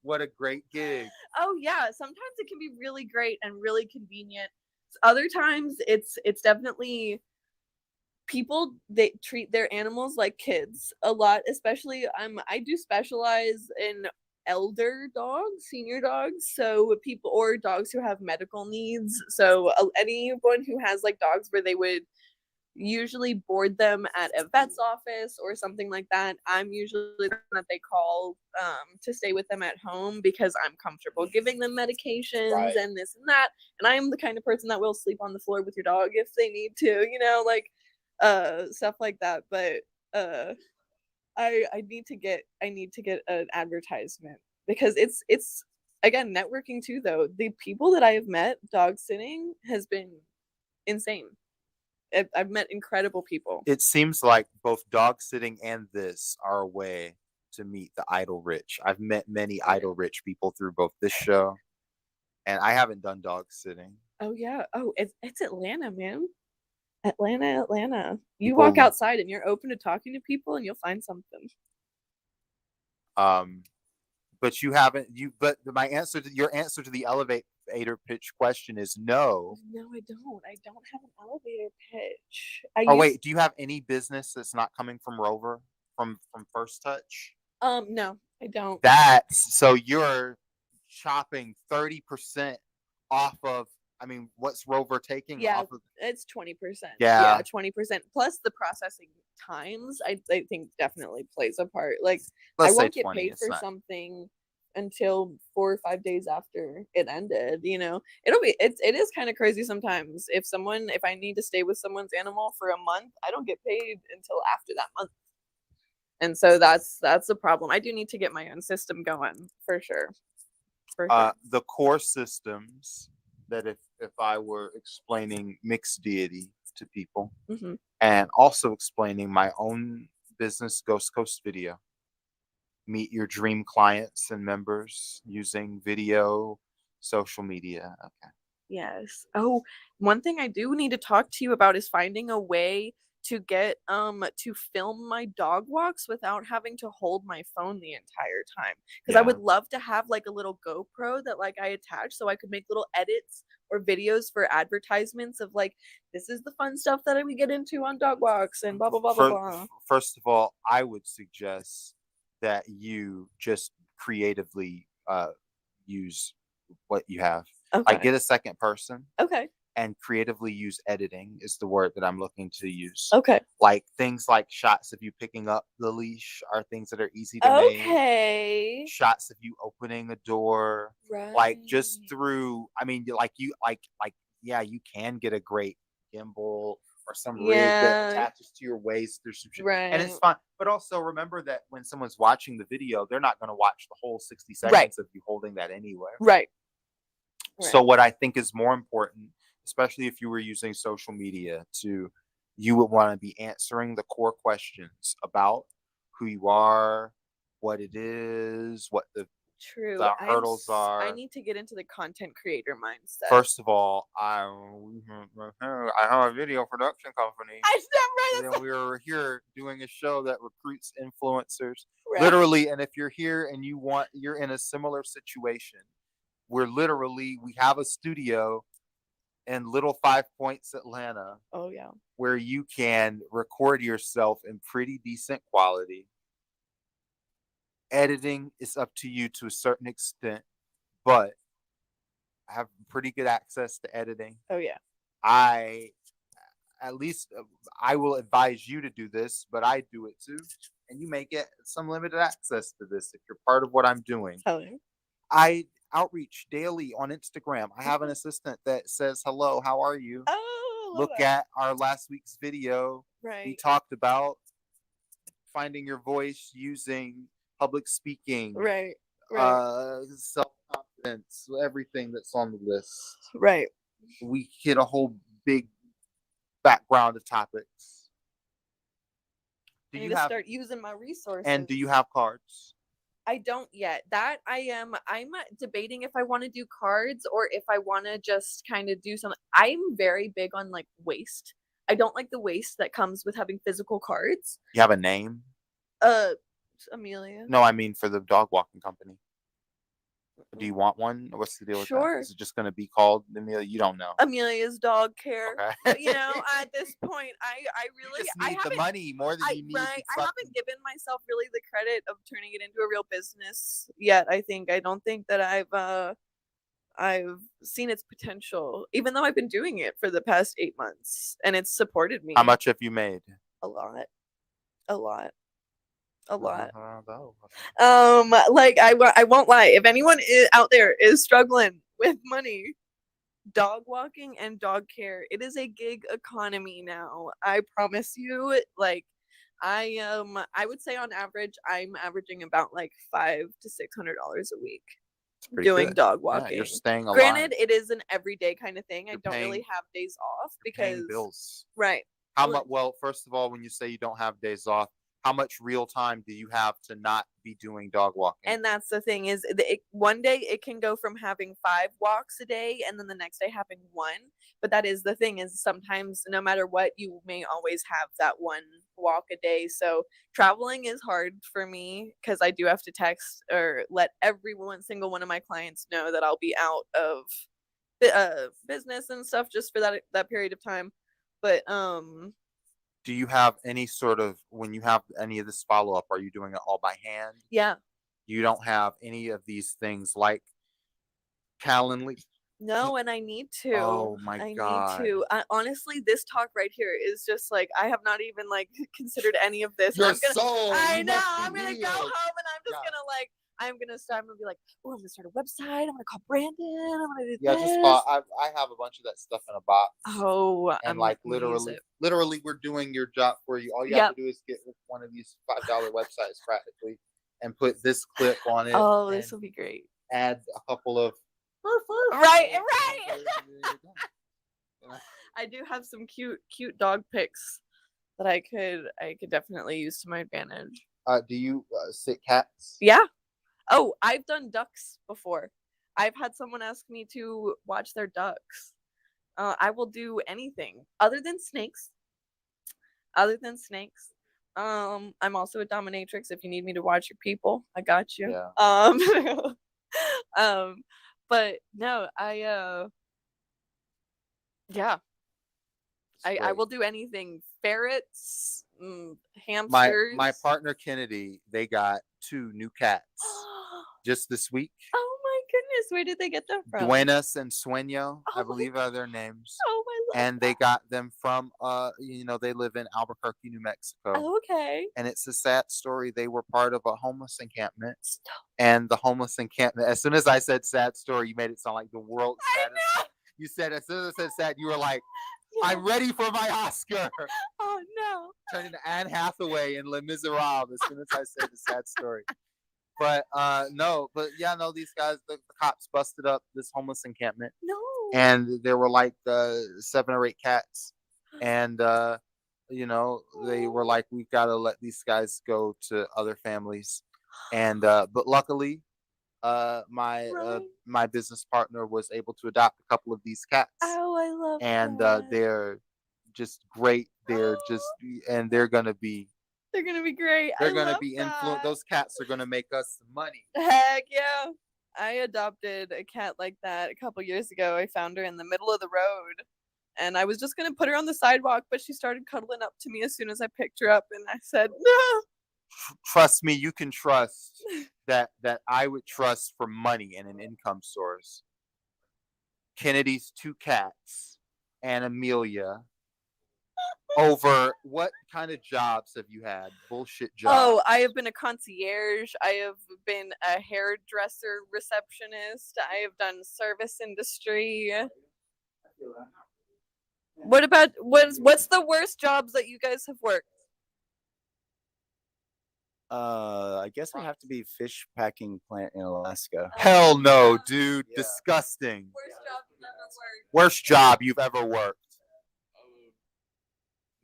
What a great gig. Oh yeah, sometimes it can be really great and really convenient. Other times it's definitely people, they treat their animals like kids a lot, especially I do specialize in elder dogs, senior dogs, so people or dogs who have medical needs. So anyone who has like dogs where they would usually board them at a vet's office or something like that, I'm usually the one that they call to stay with them at home because I'm comfortable giving them medications Right. and this and that, and I am the kind of person that will sleep on the floor with your dog if they need to, like stuff like that. But I need to get an advertisement because it's again networking too, though. The people that I have met dog sitting has been insane. I've met incredible people. It seems like both dog sitting and this are a way to meet the idle rich. I've met many idle rich people through both this show, and I haven't done dog sitting. Oh yeah. Oh, it's Atlanta, man. Atlanta. You People- walk outside and you're open to talking to people, and you'll find something. But you haven't. But your answer to the elevator pitch question is no. No, I don't. I don't have an elevator pitch. Wait, do you have any business that's not coming from Rover, from First Touch? No, I don't. So you're chopping 30% off of. I mean, what's Rover taking Yeah, off of? it's 20%. Yeah. 20%. Plus the processing times, I think definitely plays a part. Like Let's I say won't get 20. paid It's for not- something until 4 or 5 days after it ended. It is kind of crazy sometimes. If I need to stay with someone's animal for a month, I don't get paid until after that month. And so that's a problem. I do need to get my own system going for sure. The core systems that if I were explaining mixed deity to people, Mhm. and also explaining my own business, Ghost Coast Video, meet your dream clients and members using video, social media. Okay. Yes. Oh, one thing I do need to talk to you about is finding a way to get to film my dog walks without having to hold my phone the entire time. Because I Yeah. would love to have like a little GoPro that like I attach so I could make little edits or videos for advertisements of like, this is the fun stuff that we get into on dog walks and blah blah blah blah blah. First of all, I would suggest that you just creatively use what you have. Okay. Like, get a second person Okay. and creatively use editing is the word that I'm looking to use. Okay. Like things like shots of you picking up the leash are things that are easy to make. Okay. Shots of you opening a door, Right. like just through. I mean, yeah, you can get a great gimbal or some rig Yeah. that attaches to your waist or some shit, and it's Right. fine. But also remember that when someone's watching the video, they're not going to watch the whole 60 Right. seconds of you holding that anyway. Right. So what I think is more important, especially if you were using social media, you would want to be answering the core questions about who you are, what it is, what the True. hurdles are. I need to get into the content creator mindset. First of all, I have a video production company. I said And then we were here doing a show that recruits influencers. right. Literally, and if you're here and you're in a similar situation, we have a studio in Little 5 Points, Atlanta, Oh yeah. where you can record yourself in pretty decent quality. Editing is up to you to a certain extent, but I have pretty good access to editing. Oh yeah. I will advise you to do this, but I do it too. And you may get some limited access to this if you're part of what I'm doing. Oh yeah. I outreach daily on Instagram. I have an assistant that says, "Hello, how are you?" Oh. Look at our last week's video. Right. We talked about finding your voice using public speaking, Right. self-confidence, everything that's on the list. Right. We hit a whole big background of topics. I need to start using my resources. And do you have cards? I don't yet. That I'm debating if I want to do cards or if I want to just kind of do something. I'm very big on like waste. I don't like the waste that comes with having physical cards. You have a name? Amelia. No, I mean for the dog walking company. Do you want one? What's the deal with that? Sure. Is it just going to be called Amelia? You don't know. Amelia's Dog Care. Okay. But, you know, at this point, I really you just need the money more than you need. Right. I haven't given myself really the credit of turning it into a real business yet. I don't think that I've seen its potential, even though I've been doing it for the past 8 months, and it's supported me. How much have you made? A lot. A lot. A lot. Oh. Like I won't lie. If anyone out there is struggling with money, dog walking and dog care, it is a gig economy now. I promise you. Like, I would say on average, I'm averaging about like $500 to $600 a week doing good. dog walking. Yeah, you're staying alive. Granted, it is an everyday kind of thing. I don't paying- really have days off You're because paying bills. right. How much? Well, first of all, when you say you don't have days off, how much real time do you have to not be doing dog walking? And that's the thing is, one day it can go from having 5 walks a day, and then the next day having 1. But that is the thing is sometimes no matter what, you may always have that 1 walk a day. So traveling is hard for me because I do have to text or let single one of my clients know that I'll be out of business and stuff just for that period of time. But do you have any sort of, when you have any of this follow up, are you doing it all by hand? Yeah. You don't have any of these things like Calendly? No, and I need to. Oh my God. I need to. Honestly, this talk right here is just like I have not even like considered any of this. You're I'm gonna, sold. I You know. must be I'm gonna go healed. home and I'm just gonna like. I'm gonna be like, oh, I'm gonna start a website. I'm gonna call Brandon. I'm gonna do Yeah, this. just call. I have a bunch of that stuff in a box. Oh, And I'm like gonna use it. literally, we're doing your job for you. All you have to do is get one of these $5 websites practically, and put this clip on it. Oh, this and will be great. add a couple of. Right. I do have some cute dog pics that I could definitely use to my advantage. Do you sit cats? Yeah. Oh, I've done ducks before. I've had someone ask me to watch their ducks. I will do anything other than snakes. I'm also a dominatrix. If you need me to watch your people, I got you. Yeah. But no, yeah. I will do anything. Ferrets, hamsters. My partner Kennedy, they got 2 new cats just this week. Oh my goodness. nice. Where did they get them from? Duenas and Sueño, I Oh my believe are their names. Oh, I love And they that. got them from they live in Albuquerque, New Mexico. Oh, okay. And it's a sad story. They were part of a homeless encampment. And the homeless encampment, as soon as I said sad story, you made it sound like the world's saddest. You said, as soon as I said sad, you were like, I'm ready for my Oscar. Oh, no. Turning to Anne Hathaway in Les Miserables as soon as I said the sad story. But these guys, the cops busted up this homeless encampment. No. And there were like 7 or 8 cats. And, they were like, we've got to let these guys go to other families. And, but luckily, my business partner was able to adopt a couple of these cats. Oh, I love and that. they're just great. They're they're gonna be great. they're I gonna love be that. influenced. Those cats are gonna make us some money. Heck yeah. I adopted a cat like that a couple years ago. I found her in the middle of the road. And I was just going to put her on the sidewalk, but she started cuddling up to me as soon as I picked her up. And I said, no. Trust me, you can trust that I would trust for money and an income source. Kennedy's 2 cats and Amelia. Over what kind of jobs have you had? Bullshit jobs. Oh, I have been a concierge. I have been a hairdresser receptionist. I have done service industry. What about what's the worst jobs that you guys have worked? I guess we have to be fish packing plant in Alaska. Hell no, dude. Yeah. Disgusting. Worst job you've ever worked? Worst job you've ever worked.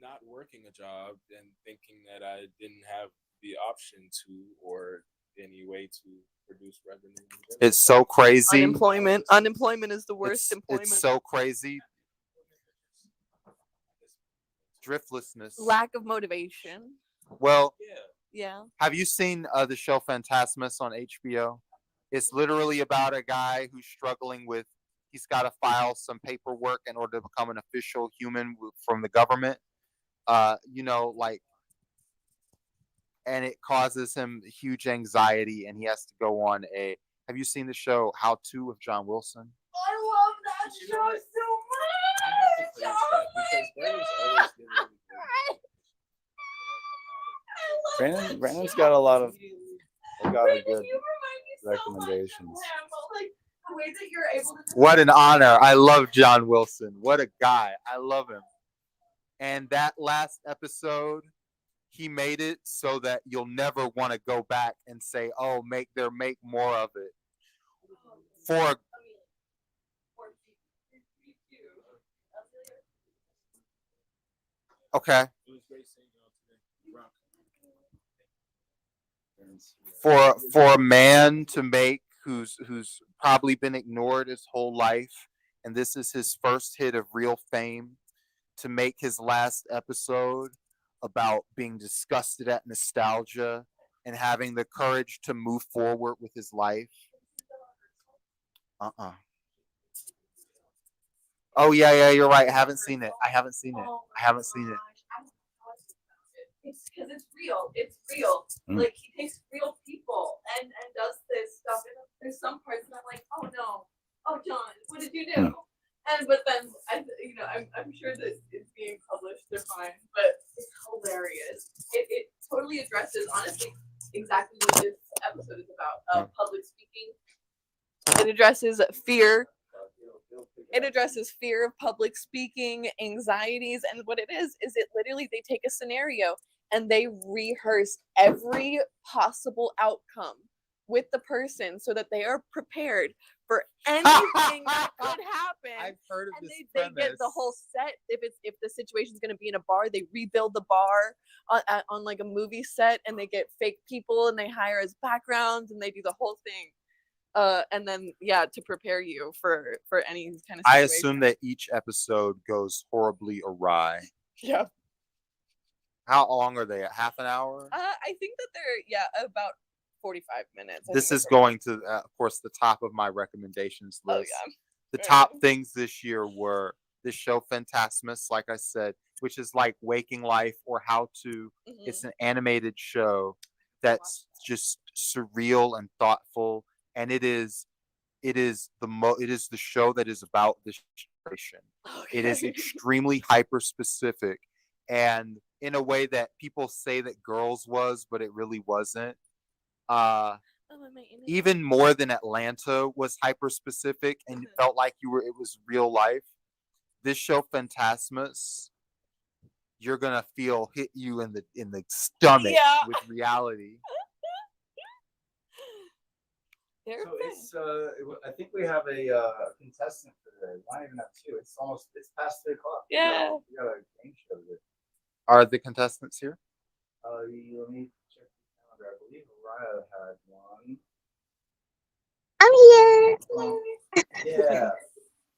Not working a job and thinking that I didn't have the option to or any way to produce revenue. It's so crazy. Unemployment is the worst employment. It's so crazy. Driftlessness. Lack of motivation. Well, Yeah. have you seen the show Phantasmus on HBO? It's literally about a guy who's struggling with, he's got to file some paperwork in order to become an official human from the government. And it causes him huge anxiety, and he has to go on have you seen the show How To with John Wilson? I love that show so much. Brandon's got a lot of good recommendations. What an honor. I love John Wilson. What a guy. I love him. And that last episode, he made it so that you'll never want to go back and say, oh, make more of it. Okay. For a man to make who's probably been ignored his whole life, and this is his first hit of real fame, to make his last episode about being disgusted at nostalgia and having the courage to move forward with his life. Oh yeah, you're right. I haven't seen it. It's because it's real. It's real. Like, he takes real people and does this stuff. And there's some parts that I'm like, oh no, oh John, what did you do? But then I'm sure that it's being published. They're fine, but it's hilarious. It totally addresses, honestly, exactly what this episode is about. Public speaking. It addresses fear. It addresses fear of public speaking, anxieties, and what it is it literally, they take a scenario and they rehearse every possible outcome with the person so that they are prepared for anything that could happen. I've heard of and this they premise. get the whole set. If the situation's going to be in a bar, they rebuild the bar on like a movie set, and they get fake people and they hire as backgrounds and they do the whole thing. And then to prepare you for any kind of situation. I assume that each episode goes horribly awry. Yeah. How long are they? Half an hour? I think that they're about 45 minutes. This is going to, of course, the top of my recommendations list. Oh, yeah. The top things this year were this show Phantasmus, like I said, which is like Waking Life or How To. Mm-hmm. It's an animated show that's just surreal and thoughtful, and it is it is the show that is about this generation. It is Okay. extremely hyper specific, and in a way that people say that Girls was, but it really wasn't. Uh, Oh, I might image Even more than Atlanta was hyper specific, and it felt like it was real life. This show, Phantasmus, you're gonna feel hit you in the stomach Yeah. with reality. They're So fun. it's I think we have a contestant for today. Why even have two? It's past 3 o'clock. Yeah. We got a game show here. Are the contestants here? Let me check the calendar. I believe Mariah had one. I'm here. Yeah.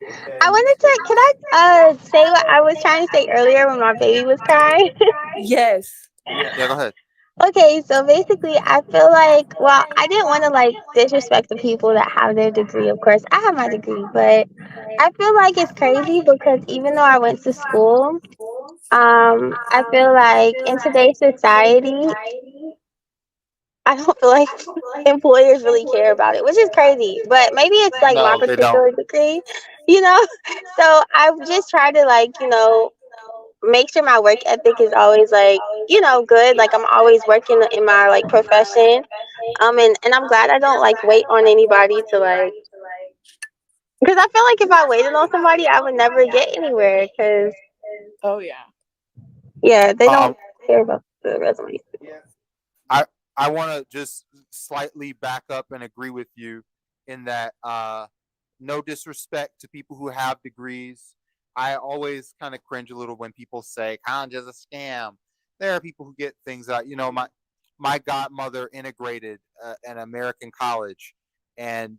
Okay. I wanted to. Can I say what I was trying to say earlier when my baby was crying? Yes. Yeah. Yeah, go ahead. Okay, so basically, I feel like, well, I didn't want to like disrespect the people that have their degree. Of course, I have my degree, but I feel like it's crazy because even though I went to school, I feel like in today's society, I don't feel like employers really care about it, which is crazy. But maybe it's like my No, they don't. particular degree, you know. So I just try to like, make sure my work ethic is always like, good. Like I'm always working in my like profession. And I'm glad I don't like wait on anybody to like, because I feel like if I waited on somebody, I would never get anywhere. Because Oh yeah. yeah, they Um, don't care about the resume. Yeah. I want to just slightly back up and agree with you in that no disrespect to people who have degrees. I always kind of cringe a little when people say college is a scam. There are people who get things out. My godmother integrated an American college and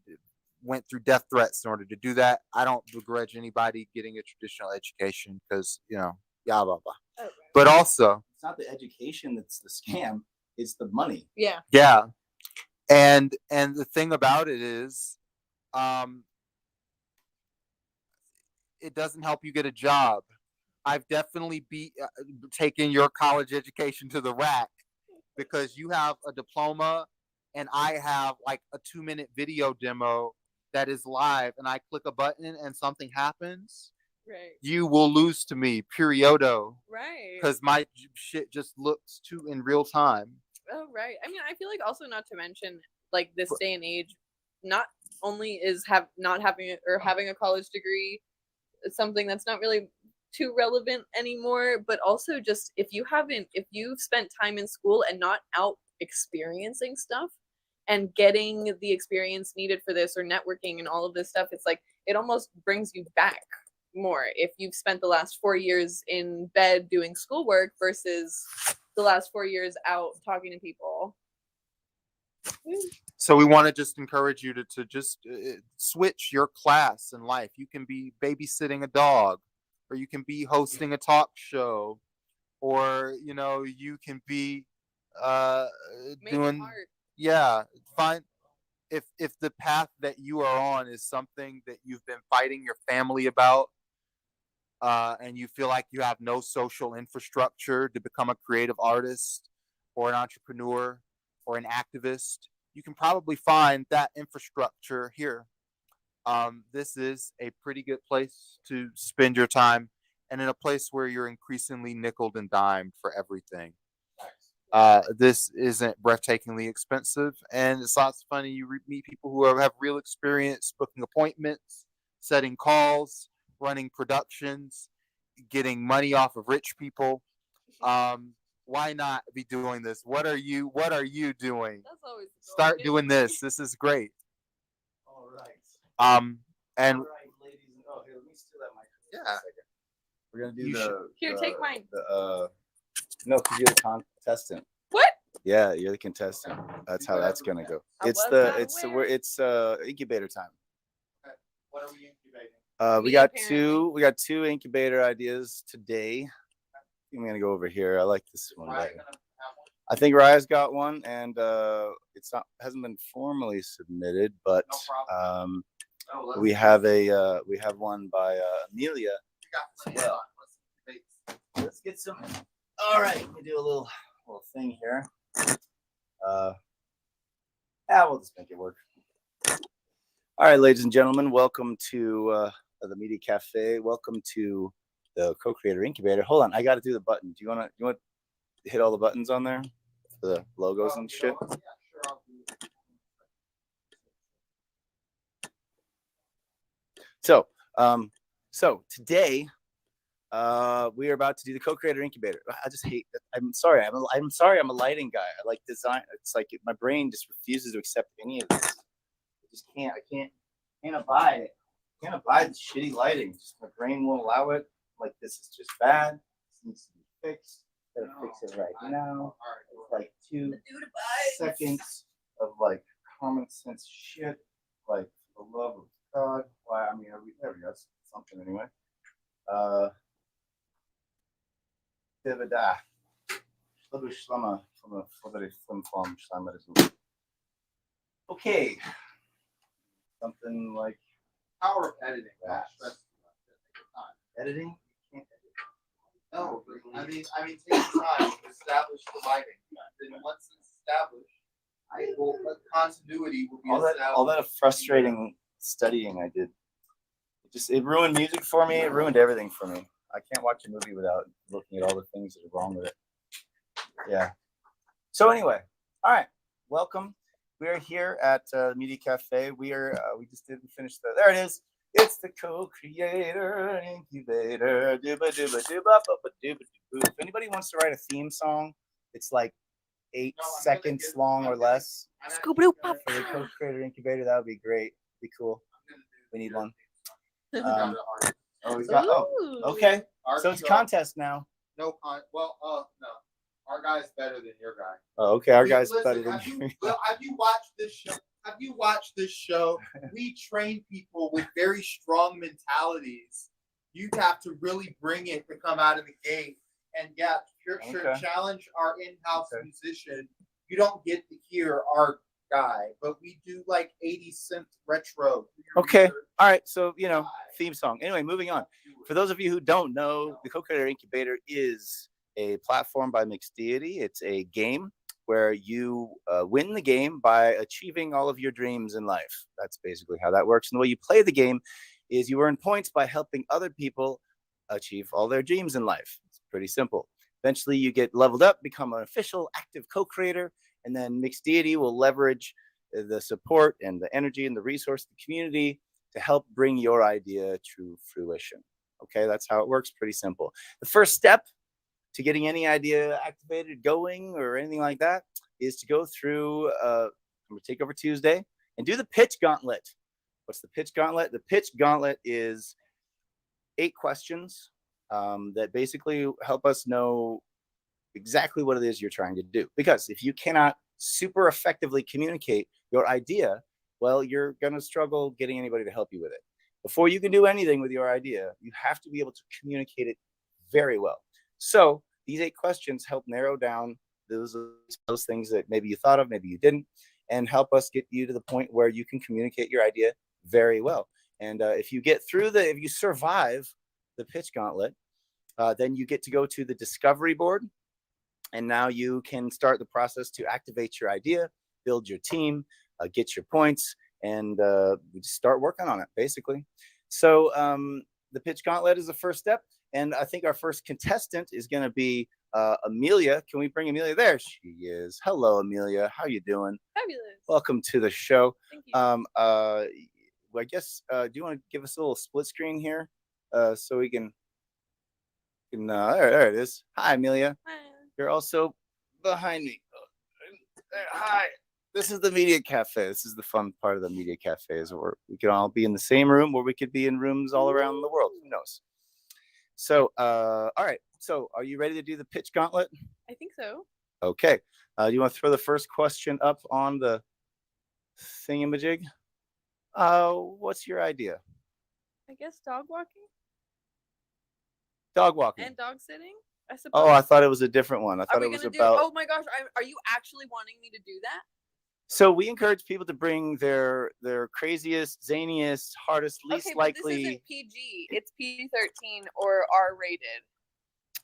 went through death threats in order to do that. I don't begrudge anybody getting a traditional education because blah blah blah. Oh, right. But also, It's not the education that's the scam. It's the money. Yeah. yeah, and the thing about it is, it doesn't help you get a job. I've definitely taken your college education to the rack because you have a diploma and I have like a 2-minute video demo that is live and I click a button and something happens. Right. You will lose to me, periodo, Right. because my shit just looks too in real time. Oh right. I mean, I feel like also not to mention like this day and age, not only is not having or having a college degree something that's not really too relevant anymore, but also just if you've spent time in school and not out experiencing stuff and getting the experience needed for this or networking and all of this stuff, it's like it almost brings you back more if you've spent the last 4 years in bed doing schoolwork versus the last 4 years out talking to people. So we want to just encourage you to just switch your class in life. You can be babysitting a dog, or you can be hosting a talk show, or you can be doing art. find if the path that you are on is something that you've been fighting your family about, and you feel like you have no social infrastructure to become a creative artist or an entrepreneur or an activist, you can probably find that infrastructure here. This is a pretty good place to spend your time, and in a place where you're increasingly nickeled and dimed for everything. This isn't breathtakingly expensive, and it's lots of fun. You meet people who have real experience booking appointments, setting calls, running productions, getting money off of rich people. Why not be doing this? What are you doing? That's always the goal. Start doing this. This is great. All right. And All right, ladies. Oh, here, let me steal that mic. Yeah. We're gonna do You Here, take mine. No, because you're the contestant. What? Yeah, you're the contestant. That's how that's gonna go. I It's was the not it's aware. it's incubator time. what are we incubating? We Me, got apparently. we got two incubator ideas today. I'm gonna go over here. I like this one better. I think Raya's got one, and it's not hasn't been formally submitted, but we have one by Amelia. Well, let's get some. All right, we do a little thing here. We'll just make it work. All right, ladies and gentlemen, welcome to the Media Cafe. Welcome to the Co-Creator Incubator. Hold on, I got to do the button. Do you want to hit all the buttons on there for the logos and shit? So today we are about to do the Co-Creator Incubator. I just hate that. I'm sorry. I'm sorry. I'm a lighting guy. I like design. It's like my brain just refuses to accept any of this. I just can't. I can't abide it. Can't abide the shitty lighting. Just my brain won't allow it. Like, this is just bad. This needs to be fixed. Gotta fix it right now. It's like 2 seconds of like common sense shit. Like, for the love of God. Why? I mean, there we go. Something anyway. Okay. Something like Power of editing. that. Editing? You can't edit. No, I mean, take the time to establish the lighting. Then once it's established, continuity will be established. All that frustrating studying I did. It ruined music for me. It ruined everything for me. I can't watch a movie without looking at all the things that are wrong with it. Yeah. So anyway, all right. Welcome. We are here at the Media Cafe. We just didn't finish there it is. It's the Co-Creator Incubator. If anybody wants to write a theme song, it's like 8 seconds long or less. For the Co-Creator Incubator, that would be great. Be cool. We need one. Okay. So it's a contest now. No. Our guy's better than your guy. Oh, okay. Our guy's better than you. Have you watched this show? We train people with very strong mentalities. You have to really bring it to come out of the gate. And yeah, sure, challenge our in-house musician. You don't get to hear our guy, but we do like 80 cent retro. Okay. All right. So, theme song. Anyway, moving on. For those of you who don't know, the Co-Creator Incubator is a platform by Mixed Deity. It's a game where you win the game by achieving all of your dreams in life. That's basically how that works. And the way you play the game is you earn points by helping other people achieve all their dreams in life. It's pretty simple. Eventually, you get leveled up, become an official active co-creator, and then Mixed Deity will leverage the support and the energy and the resource of the community to help bring your idea to fruition. Okay, that's how it works. Pretty simple. The first step to getting any idea activated, going, or anything like that is to go through Takeover Tuesday and do the pitch gauntlet. What's the pitch gauntlet? The pitch gauntlet is 8 questions that basically help us know exactly what it is you're trying to do. Because if you cannot super effectively communicate your idea, well, you're going to struggle getting anybody to help you with it. Before you can do anything with your idea, you have to be able to communicate it very well. So these 8 questions help narrow down those things that maybe you thought of, maybe you didn't, and help us get you to the point where you can communicate your idea very well. And if you survive the pitch gauntlet, then you get to go to the discovery board. And now you can start the process to activate your idea, build your team, get your points, and start working on it, basically. So the pitch gauntlet is the first step. And I think our first contestant is going to be Amelia. Can we bring Amelia? There she is. Hello, Amelia. How you doing? Fabulous. Welcome to the show. Thank you. I guess, do you want to give us a little split screen here so we can there it is. Hi, Amelia. Hi. You're also behind me. Hi. This is the Media Cafe. This is the fun part of the Media Cafe is where we can all be in the same room, or we could be in rooms all around the world. Who knows? So, all right. So, are you ready to do the pitch gauntlet? I think so. Okay. Do you want to throw the first question up on the thingamajig? What's your idea? I guess dog walking Dog walking. and dog sitting. I suppose. Oh, I thought it was a different one. I thought it was about. Oh my gosh! Are you actually wanting me to do that? So we encourage people to bring their craziest, zaniest, hardest, least okay, likely. But this isn't PG. It's PG-13 or R-rated.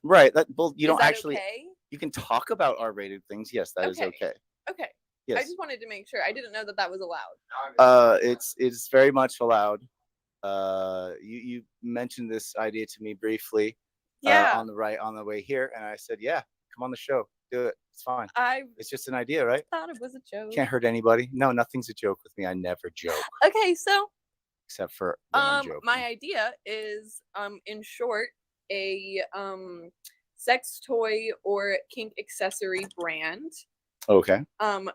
Right. You don't that actually. Okay? You can talk about R-rated things. Yes, that is okay. Okay. I Yes. just wanted to make sure. I didn't know that that was allowed. It's very much allowed. You mentioned this idea to me briefly. Yeah. On the way here, and I said, yeah, come on the show, do it. It's fine. I It's just an idea, right? thought it was a joke. Can't hurt anybody. No, nothing's a joke with me. I never joke, Okay, so except for when I'm joking. my idea is in short a sex toy or kink accessory brand Okay.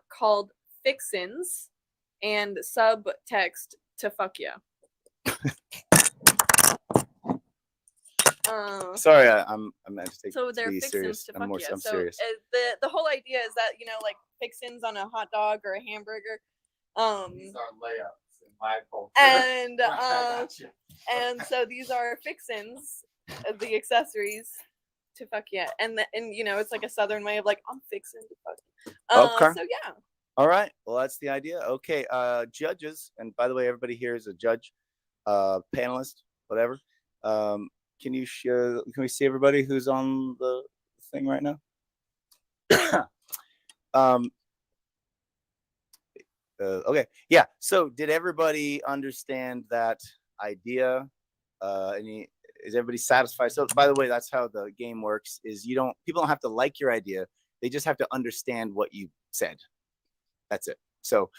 called Fixins and subtext to fuck ya. Sorry, I'm meant to take So to they're be fixins serious. to I'm fuck more. ya. I'm So serious. the whole idea is that, you know, like fixins on a hot dog or a hamburger. These are layups in my culture. And I gotcha. and so these are fixins, the accessories to fuck ya. And you know, it's like a southern way of like, I'm fixing to fuck you. Okay. So yeah. All right. Well, that's the idea. Okay. Judges, and by the way, everybody here is a judge, panelist, whatever. Can we see everybody who's on the thing right now? Okay. Yeah. So did everybody understand that idea? Is everybody satisfied? So by the way, that's how the game works, is people don't have to like your idea. They just have to understand what you said. That's it. So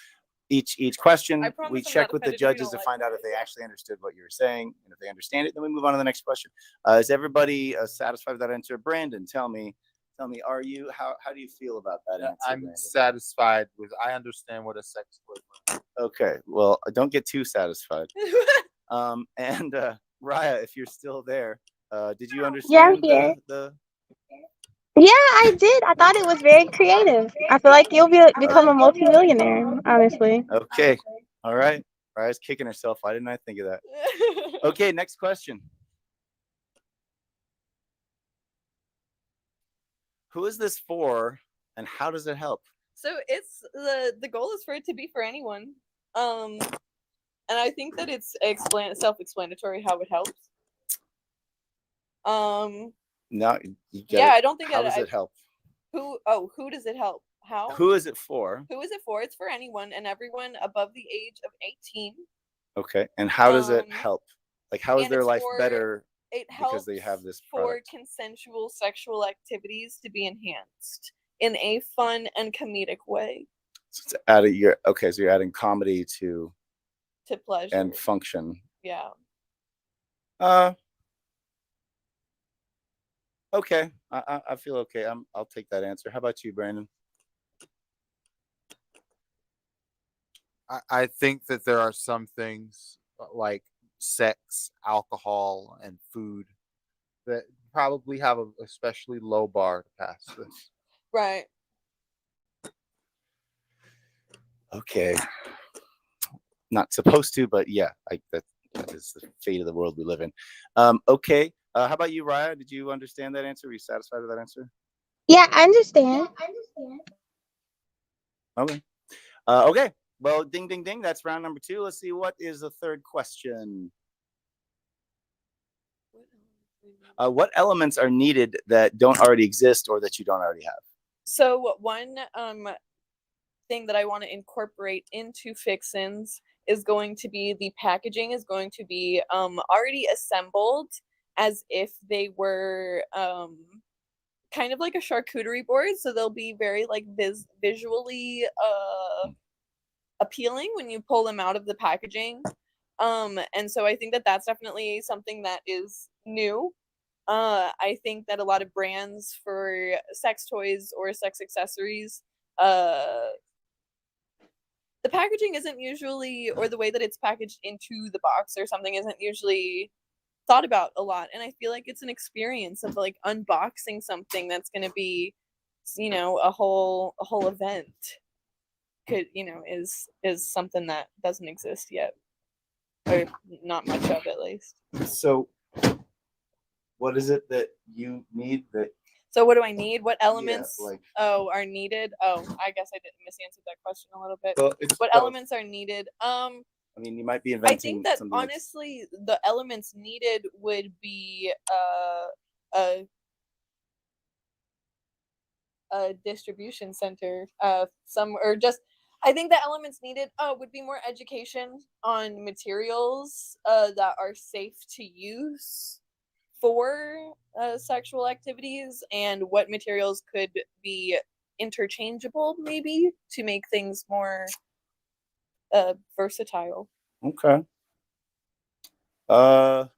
each question, we check with the judges to find out if they actually understood what you were saying. And if they understand it, then we move on to the next question. Is everybody satisfied with that answer? Brandon, tell me, how do you feel about that answer? I'm Brandon? satisfied with. I understand what a sex toy is. Okay, well, don't get too satisfied. And Raya, if you're still there, did you understand here. the Yeah, I did. I thought it was very creative. I feel like you'll become a multimillionaire, honestly. Okay. All right. Raya's kicking herself. Why didn't I think of that? Okay, next question. Who is this for and how does it help? So it's the goal is for it to be for anyone. And I think that it's self-explanatory how it helps. No, yeah, I don't think how does it help? Who does it help? How? Who is it for? Who is it for? It's for anyone and everyone above the age of 18. Okay. And how does it help? Like, how is their life better because they have this for product? consensual sexual activities to be enhanced in a fun and comedic way. So it's so you're adding comedy to pleasure and function. Yeah. Okay. I feel okay. I'll take that answer. How about you, Brandon? I think that there are some things like sex, alcohol, and food that probably have a especially low bar to pass this. Right. Okay. Not supposed to, but yeah, that is the fate of the world we live in. Okay. How about you, Raya? Did you understand that answer? Were you satisfied with that answer? Yeah, I understand. Okay. Okay. Well, ding, ding, ding. That's round number 2. Let's see. What is the third question? What elements are needed that don't already exist or that you don't already have? So one thing that I want to incorporate into Fixins is going to be the packaging is going to be already assembled as if they were kind of like a charcuterie board. So they'll be very like visually appealing when you pull them out of the packaging. And so I think that that's definitely something that is new. I think that a lot of brands for sex toys or sex accessories, the packaging isn't usually, or the way that it's packaged into the box or something isn't usually thought about a lot. And I feel like it's an experience of like unboxing something that's going to be, you know, a whole event. Is something that doesn't exist yet, or not much of at least. So what is it that you need So what do I need? What elements are needed? Oh, I guess I didn't misanswer that question a little bit. Well, what elements are needed? I mean, you might be inventing. I think that honestly, the elements needed would be a distribution center. Some or just I think the elements needed would be more education on materials that are safe to use for sexual activities and what materials could be interchangeable maybe to make things more versatile. Okay. How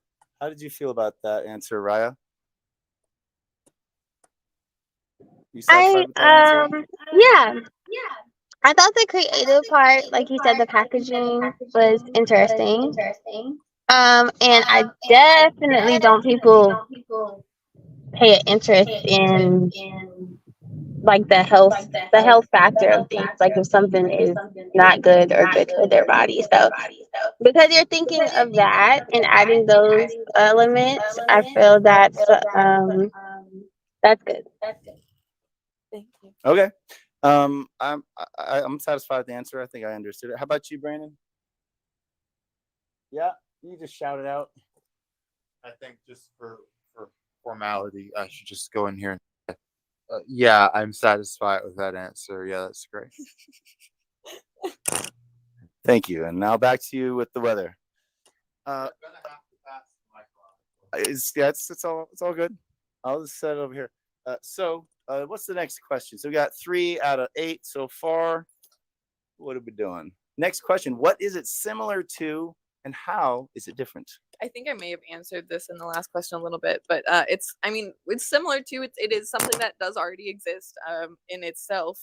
did you feel about that answer, Raya? You satisfied with that answer? Yeah. I thought the creative part, like you said, the packaging was interesting. And I definitely don't people pay interest in like the health factor of things, like if something is not good or good for their body. So because you're thinking of that and adding those elements, I feel that's good. Thank you. Okay. I'm satisfied with the answer. I think I understood it. How about you, Brandon? Yeah, you just shout it out. I think just for formality, I should just go in here and yeah, I'm satisfied with that answer. Yeah, that's great. Thank you. And now back to you with the weather. It's all good. I'll just set it over here. So what's the next question? So we got 3 out of 8 so far. What are we doing? Next question. What is it similar to and how is it different? I think I may have answered this in the last question a little bit, but it's similar to it is something that does already exist in itself,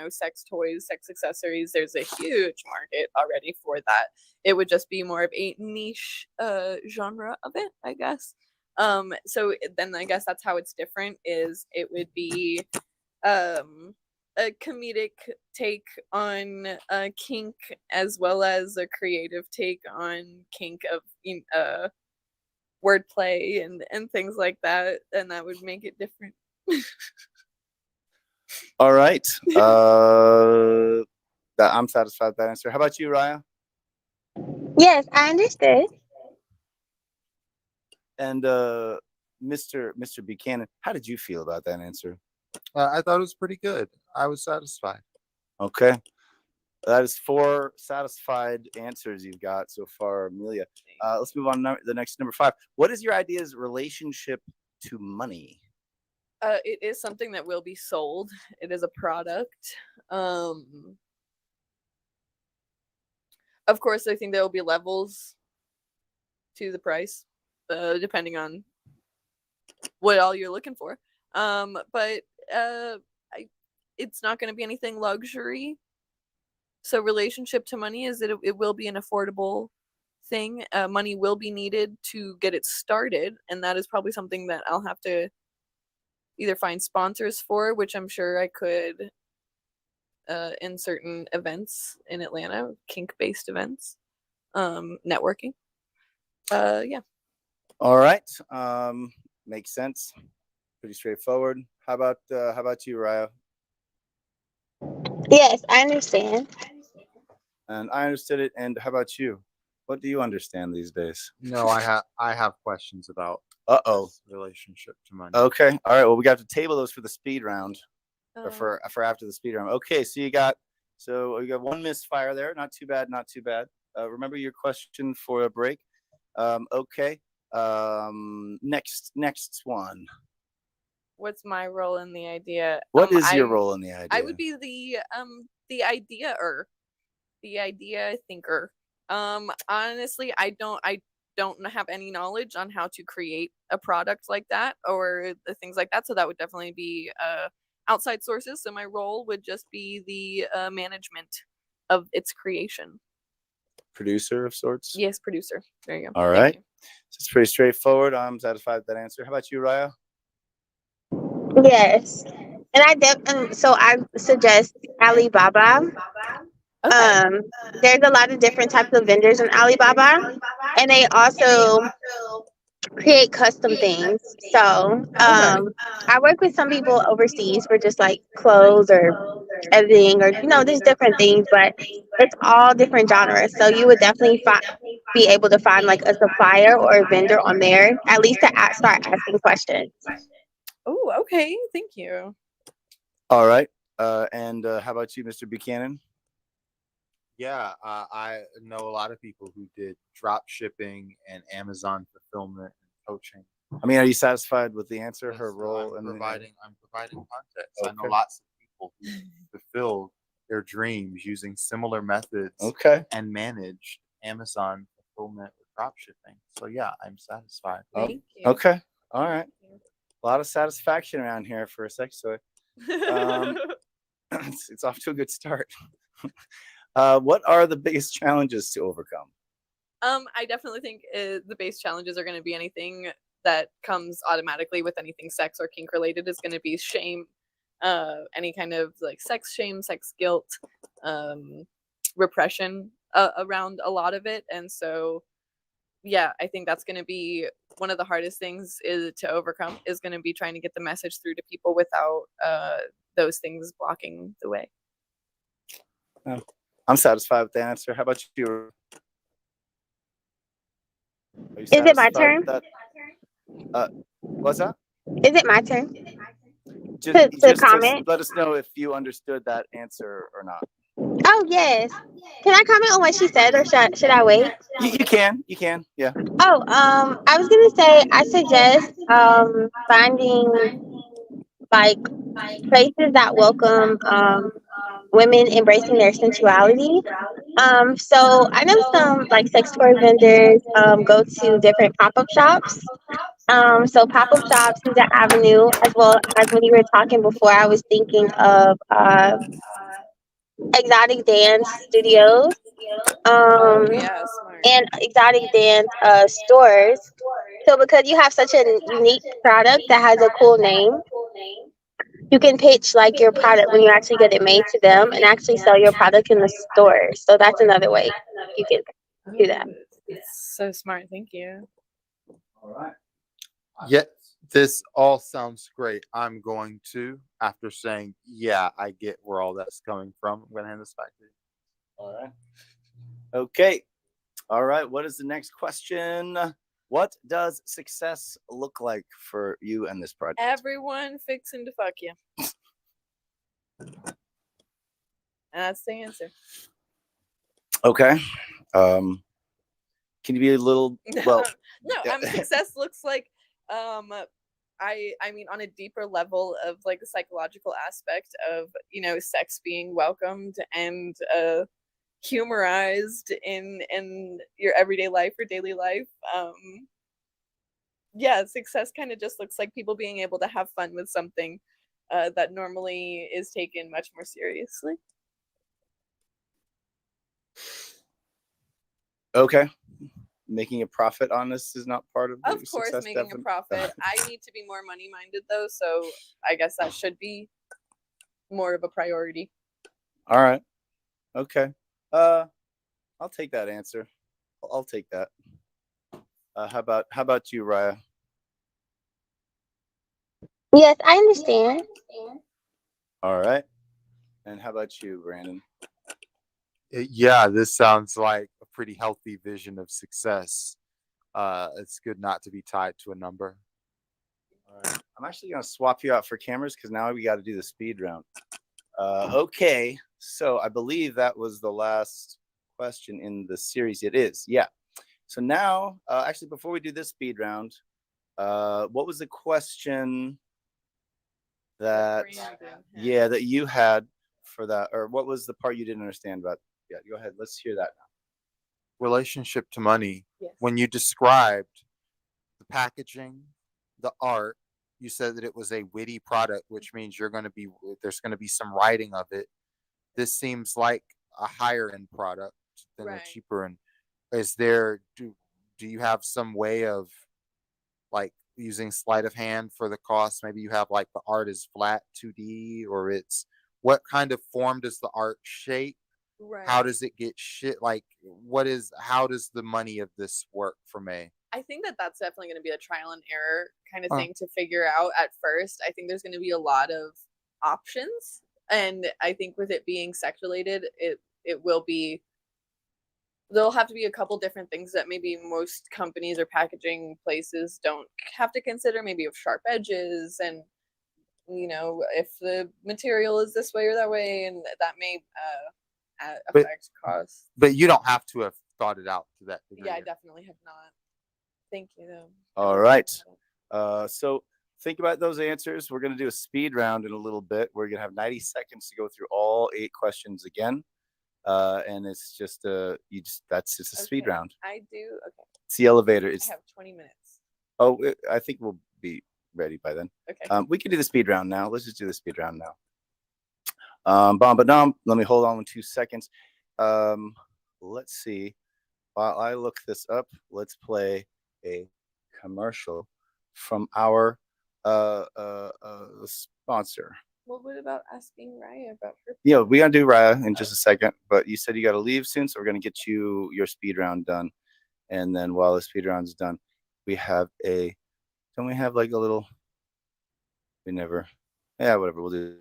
sex toys, sex accessories. There's a huge market already for that. It would just be more of a niche genre of it, I guess. So then I guess that's how it's different is it would be a comedic take on kink as well as a creative take on kink of wordplay and things like that, and that would make it different. All right. I'm satisfied with that answer. How about you, Raya? Yes, I understood. And Mr. Buchanan, how did you feel about that answer? I thought it was pretty good. I was satisfied. Okay. That is 4 satisfied answers you've got so far, Amelia. Let's move on to the next number 5. What is your idea's relationship to money? It is something that will be sold. It is a product. Of course, I think there will be levels to the price, depending on what all you're looking for. But it's not going to be anything luxury. So relationship to money is that it will be an affordable thing. Money will be needed to get it started, and that is probably something that I'll have to either find sponsors for, which I'm sure I could in certain events in Atlanta, kink-based events, networking. Yeah. All right. Makes sense. Pretty straightforward. How about you, Raya? Yes, I understand. And I understood it. And how about you? What do you understand these days? No, I have questions about relationship to money. Okay. All right. Well, we got to table those for the speed round, or Oh. for after the speed round. Okay. So you got 1 misfire there. Not too bad. Not too bad. Remember your question for a break. Okay. Next one. What's my role in the idea? What is your role in the idea? I would be the idea thinker. Honestly, I don't have any knowledge on how to create a product like that or the things like that. So that would definitely be outside sources. So my role would just be the management of its creation. Producer of sorts? Yes, producer. There you go. All right. So it's pretty straightforward. I'm satisfied with that answer. How about you, Raya? Yes, and I suggest Alibaba. Okay. There's a lot of different types of vendors on Alibaba, and they also create custom things. So I work with some people overseas for just like clothes or editing or there's different things, but it's all different genres. So you would definitely be able to find like a supplier or a vendor on there, at least to start asking questions. Oh, okay. Thank you. All right. And how about you, Mr. Buchanan? Yeah, I know a lot of people who did drop shipping and Amazon fulfillment and coaching. I mean, are you satisfied with the answer? Her So role I'm and providing context. I know Okay. lots of people who fulfilled their dreams using similar methods Okay. and managed Amazon fulfillment or drop shipping. So yeah, I'm satisfied. Thank you. Okay. All right. A lot of satisfaction around here for a sex toy. It's off to a good start. What are the biggest challenges to overcome? I definitely think the base challenges are going to be anything that comes automatically with anything sex or kink related is going to be shame, any kind of like sex shame, sex guilt, repression around a lot of it. And so, yeah, I think that's going to be one of the hardest things is to overcome is going to be trying to get the message through to people without those things blocking the way. Oh, I'm satisfied with the answer. How about you? Are you Is it my satisfied turn? with that? What's that? Is it my turn Just, to just to comment? let us know if you understood that answer or not. Oh yes. Can I comment on what she said, or should I wait? You can. You can. Yeah. Oh, I was gonna say I suggest finding like places that welcome women embracing their sensuality. So I know some like sex toy vendors go to different pop-up shops. So pop-up shops is an avenue, as well as when you were talking before, I was thinking of exotic dance studios Oh um, yeah, smart. and exotic dance stores. So because you have such a unique product that has a cool name, you can pitch like your product when you actually get it made to them and actually sell your product in the store. So that's another way you can do that. It's so smart. Thank you. All right. Yeah, this all sounds great. I'm going to, after saying, yeah, I get where all that's coming from, I'm going to hand this back to you. All right. Okay. All right. What is the next question? What does success look like for you and this project? Everyone fixing to fuck you. And that's the answer. Okay. Can you be a little well? No, success looks like I mean on a deeper level of like the psychological aspect of, you know, sex being welcomed and humorized in your everyday life or daily life. Yeah, success kind of just looks like people being able to have fun with something that normally is taken much more seriously. Okay. Making a profit on this is not part of the Of course, success. making a profit. I need to be more money minded though, so I guess that should be more of a priority. All right. Okay. I'll take that answer. I'll take that. How about you, Raya? Yes, I understand. All right. And how about you, Brandon? Yeah, this sounds like a pretty healthy vision of success. It's good not to be tied to a number. All right. I'm actually gonna swap you out for cameras because now we got to do the speed round. Okay. So I believe that was the last question in the series. It is. Yeah. So now, actually, before we do this speed round, what was the question that that you had for that, or what was the part you didn't understand about? Yeah, go ahead. Let's hear that now. Relationship to money. Yes. When you described the packaging, the art, you said that it was a witty product, which means there's going to be some writing of it. This seems like a higher end product than a cheaper. And is there do you have some way of like using sleight of hand for the cost? Maybe you have like the art is flat 2D, or it's what kind of form does the art shape? Right. How does it get shit? Like, how does the money of this work for me? I think that that's definitely going to be a trial and error kind of thing to figure out at first. I think there's going to be a lot of options. And I think with it being sex related, it will be, there'll have to be a couple different things that maybe most companies or packaging places don't have to consider, maybe of sharp edges and you know, if the material is this way or that way, and that may But- affect costs. But you don't have to have thought it out to that degree. Yeah, I definitely have not. Thank you, though. All right. So think about those answers. We're going to do a speed round in a little bit. We're going to have 90 seconds to go through all 8 questions again. And it's just that's just a speed Okay, round. I do. Okay, It's the elevator. I It's have 20 minutes. I think we'll be ready by then. Okay. We can do the speed round now. Let's just do the speed round now. Bom ba-dum. Let me hold on 2 seconds. Let's see. While I look this up, let's play a commercial from our sponsor. Well, what about asking Raya about her? Yeah, we're gonna do Raya in just a second, but you said you got to leave soon, so we're gonna get you your speed round done, and then while the speed round's done, we have a. Don't we have like a little? We never. Yeah, whatever. We'll do.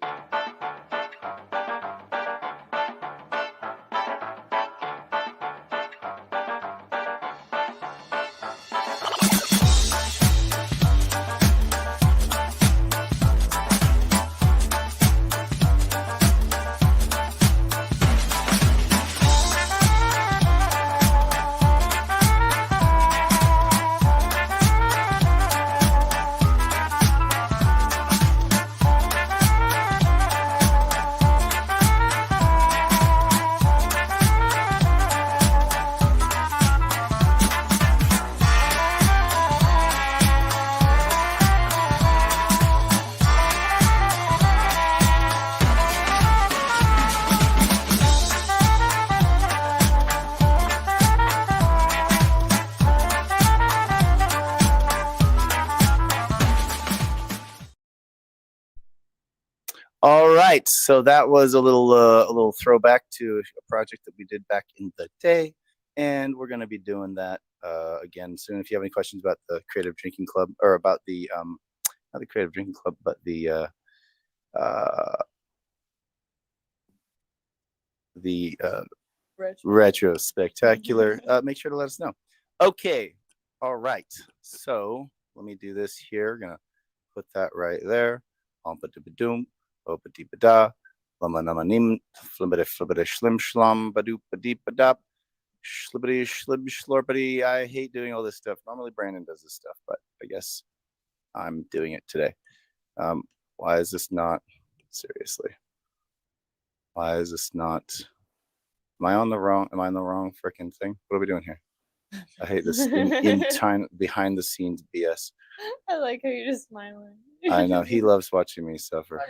All right, so that was a little throwback to a project that we did back in the day, and we're going to be doing that again soon. If you have any questions about the Creative Drinking Club or about the not the Creative Drinking Club, but the retro spectacular, make sure to let us know. Okay, all right. So let me do this here. Gonna put that right there. Doom. Opa-dee-ba-da, lama-nama-nim, flibbity-flibbity shlim shlom, ba-doop-ba-deep-ba-dop, shlibbity shlib slorpity. I hate doing all this stuff. Normally Brandon does this stuff, but I guess I'm doing it today. Why is this not? Seriously. Why is this not? Am I on the wrong freaking thing? What are we doing here? I hate this in time behind the scenes BS. I like how you're just smiling. I know he loves watching me suffer.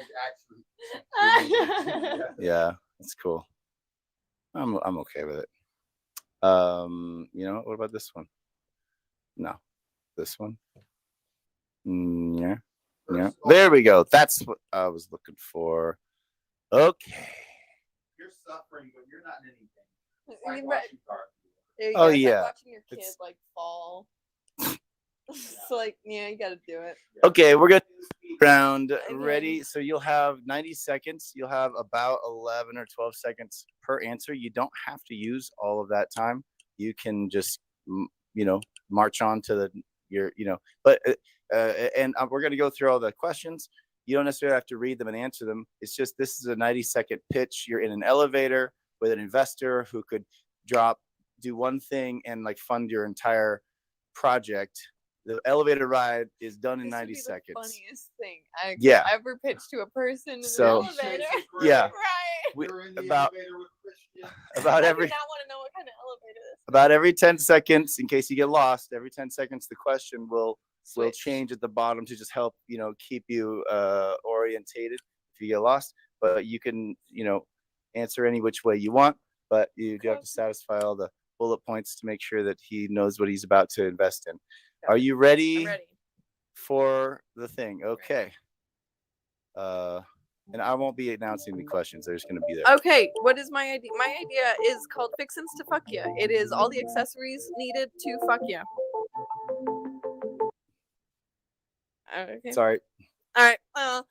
Actually, Yeah, it's cool. I'm okay with it. You know, what about this one? No, this one. Yeah, yeah. There we go. That's what I was looking for. Okay. You're suffering, but you're not in anything. It's You're like right. watching cars. Yeah, Oh, it's like yeah. watching your kid It's- like fall. It's like, yeah, you gotta do it. Okay, we're gonna do the speed round. Okay. Ready? So you'll have 90 seconds. You'll have about 11 or 12 seconds per answer. You don't have to use all of that time. You can just, you know, march on to your, you know. But we're gonna go through all the questions. You don't necessarily have to read them and answer them. It's just this is a 90-second pitch. You're in an elevator with an investor who could do one thing and like fund your entire project. The elevator ride is done in This would 90 be the seconds. funniest thing I could Yeah. ever pitch to a person in So- an elevator. Yeah. Right. We- You're in the about elevator with Christian. about I every do not want to know what kind of elevator this is. about every 10 seconds, in case you get lost, every 10 seconds the question will Switch. change at the bottom to just help, you know, keep you orientated if you get lost. But you can, you know, answer any which way you want, but you do have to satisfy all the bullet points to make sure that he knows what he's about to invest in. Are you ready? I'm ready. For the thing? Okay. And I won't be announcing the questions. They're just going to be there. Okay, what is my idea? My idea is called Fixins to Fuck Ya. It is all the accessories needed to fuck ya. Okay. Sorry. All right. Well,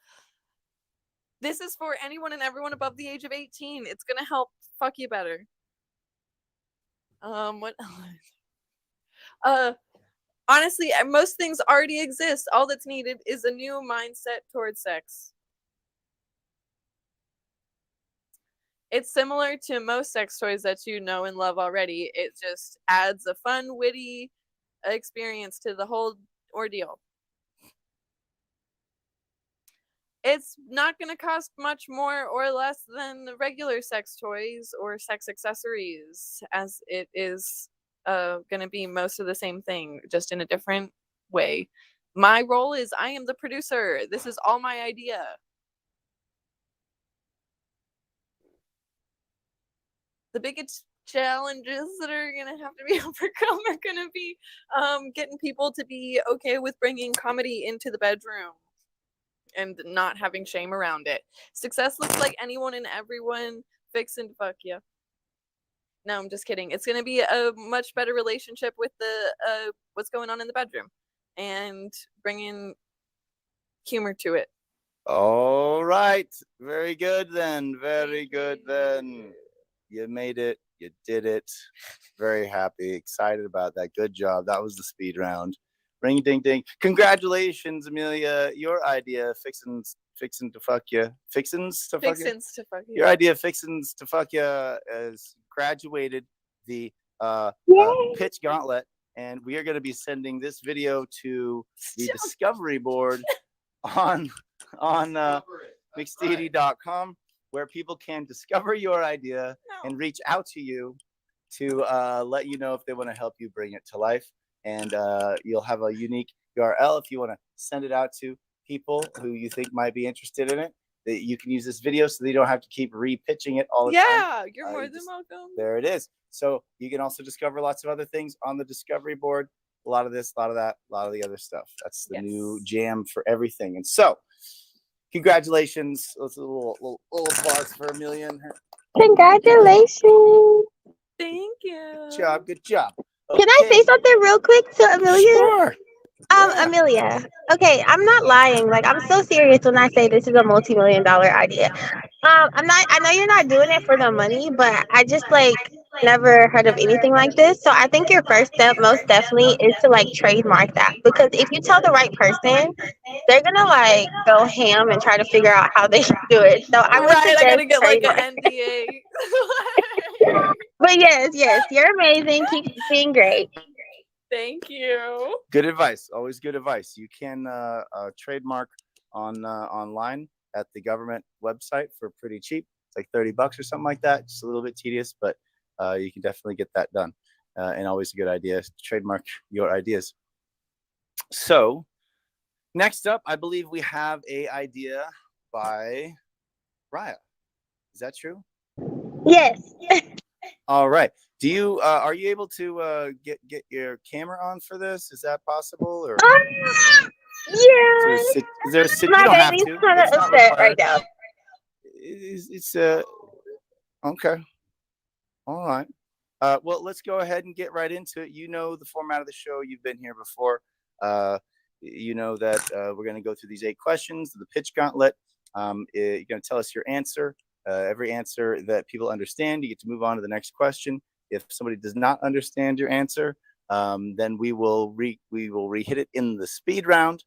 this is for anyone and everyone above the age of 18. It's gonna help fuck you better. What? Honestly, most things already exist. All that's needed is a new mindset towards sex. It's similar to most sex toys that you know and love already. It just adds a fun, witty experience to the whole ordeal. It's not going to cost much more or less than the regular sex toys or sex accessories, as it is going to be most of the same thing, just in a different way. My role is I am the producer. This is all my idea. The biggest challenges that are going to have to be overcome are going to be getting people to be okay with bringing comedy into the bedroom and not having shame around it. Success looks like anyone and everyone fixing to fuck you. No, I'm just kidding. It's going to be a much better relationship with the what's going on in the bedroom and bringing humor to it. All right. Very good then. Very good then. You made it. You did it. Very happy. Excited about that. Good job. That was the speed round. Ring ding ding. Congratulations, Amelia. Your idea, fixin' to fuck you. Fixins to fuck you? Fixins to fuck you. Your idea, fixins to fuck you, has graduated the pitch gauntlet. And we are going to be sending this video to the discovery board on mixdeity.com, where people can discover your idea and reach out to you to let you know if they want to help you bring it to life. And you'll have a unique URL if you want to send it out to people who you think might be interested in it. That you can use this video so that you don't have to keep repitching it all the time. Yeah, you're more than welcome. There it is. So you can also discover lots of other things on the discovery board. A lot of this, a lot of that, a lot of the other stuff. That's the new jam for everything. And so, congratulations. Let's do a little applause for Amelia. Congratulations. Thank you. Good job. Good job. Can I say something real quick to Amelia? Sure. Amelia. Okay, I'm not lying. Like, I'm so serious when I say this is a multi-million-dollar idea. I'm not. I know you're not doing it for the money, but I just never heard of anything like this. So I think your first step, most definitely, is to trademark that, because if you tell the right person, they're gonna go ham and try to figure out how they can do it. So I would suggest I gotta get trademark. an NDA. But yes, you're amazing. Keep being great. Thank you. Good advice. Always good advice. You can trademark on online at the government website for pretty cheap. It's like $30 or something like that. Just a little bit tedious, but you can definitely get that done. And always a good idea to trademark your ideas. So next up, I believe we have a idea by Raya. Is that true? Yes. All right. Do you are you able to get your camera on for this? Is that possible? Or yeah. is there a My you don't have baby's to. kind of It's not upset required. right now. It's okay. All right. Well, let's go ahead and get right into it. You know the format of the show. You've been here before. You know that we're going to go through these 8 questions, the pitch gauntlet. You're going to tell us your answer. Every answer that people understand, you get to move on to the next question. If somebody does not understand your answer, then we will re-hit it in the speed round.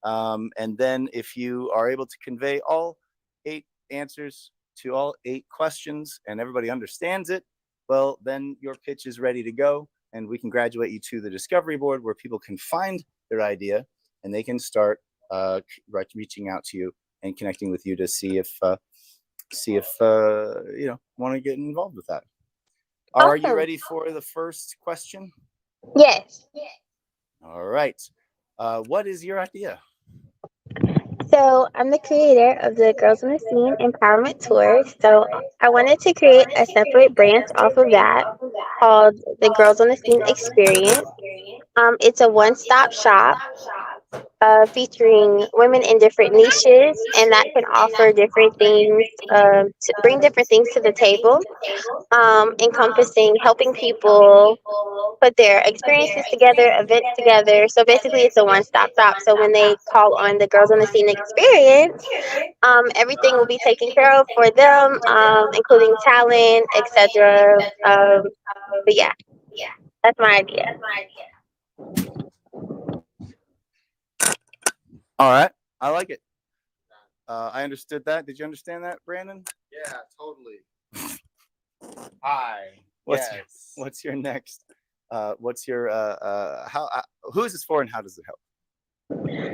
And then if you are able to convey all 8 answers to all 8 questions and everybody understands it, well, then your pitch is ready to go, and we can graduate you to the discovery board, where people can find their idea and they can start reaching out to you and connecting with you to see if you want to get involved with that. Are you ready for the first question? Yes. All right. What is your idea? So I'm the creator of the Girls on the Scene Empowerment Tour. So I wanted to create a separate branch off of that called the Girls on the Scene Experience. It's a one-stop shop featuring women in different niches, and that can offer different things, to bring different things to the table, encompassing helping people put their experiences together, events together. So basically, it's a one-stop shop. So when they call on the Girls on the Scene Experience, everything will be taken care of for them, including talent, etc. But yeah, that's my idea. All right. I like it. I understood that. Did you understand that, Brandon? Yeah, totally. Hi. What's Yes. what's your next? What's your how? Who is this for, and how does it help?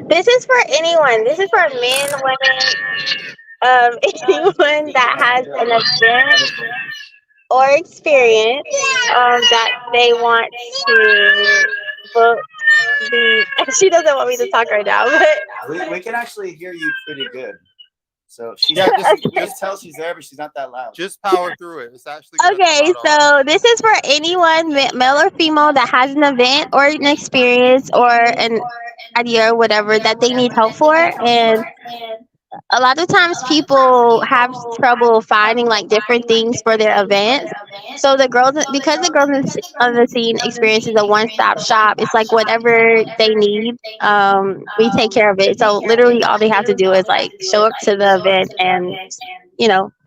This is for anyone. This is for men, women, anyone that has an event or experience that they want to book the. She doesn't want me to talk right now, but We can actually hear you pretty good. So she's Yeah, just tell she's there, but she's not that loud. Just power through it. It's actually gonna okay. come out all So this is for anyone, male or female, that has an event or an experience or an idea or whatever that they need help for, and a lot of times people have trouble finding like different things for their events. So because the girls on the scene experience is a one-stop shop, it's like whatever they need, we take care of it. So literally all they have to do is like show up to the event and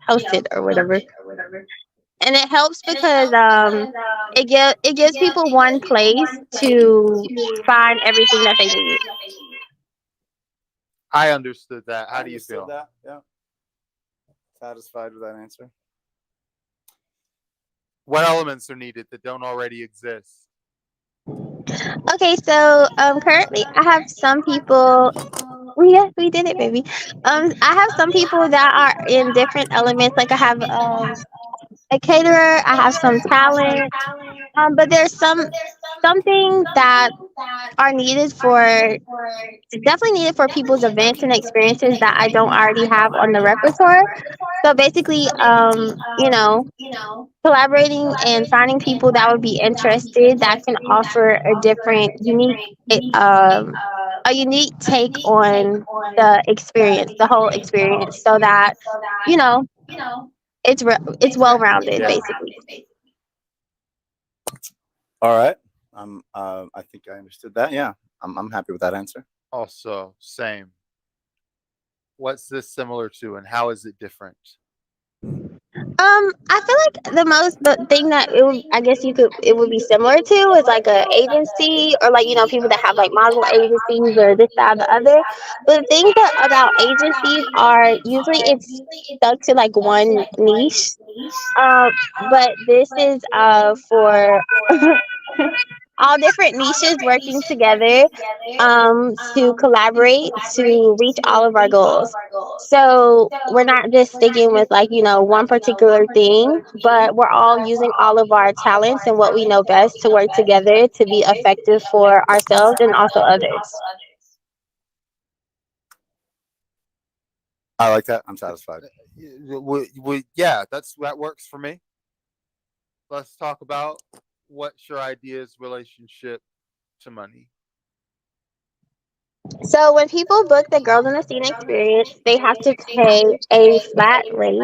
host it or whatever. And it helps because it gives people one place to find everything that they need. I understood that. How I do you understood feel? that? Yeah. Satisfied with that answer? What elements are needed that don't already exist? Okay, so currently I have some people. Yeah, we did it, baby. I have some people that are in different elements. Like I have a caterer. I have some talent. But there's some things that are needed for definitely needed for people's events and experiences that I don't already have on the repertoire. So basically, collaborating and finding people that would be interested that can offer a different, a unique take on the experience, the whole experience, so that you know it's well rounded, Yeah. basically. All right. I think I understood that. Yeah. I'm happy with that answer. Also, same. What's this similar to, and how is it different? I feel like the thing that I guess it would be similar to is like a agency, or like people that have like model agencies or this that the other. But the thing about agencies are usually it's stuck to like one niche. But this is for all different niches working together to collaborate to reach all of our goals. So we're not just sticking with like, one particular thing, but we're all using all of our talents and what we know best to work together to be effective for ourselves and also others. I like that. I'm satisfied. Yeah, that works for me. Let's talk about what's your idea's relationship to money. So when people book the Girls in the Scene experience, they have to pay a flat rate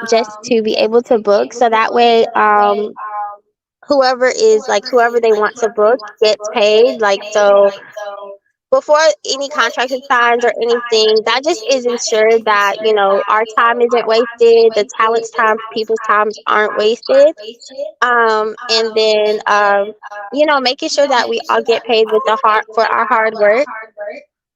just to be able to book. So that way whoever they want to book gets paid. Like, so before any contract is signed or anything, that just is ensured that our time isn't wasted, the talent's time, people's times aren't wasted, and then making sure that we all get paid with the heart for our hard work.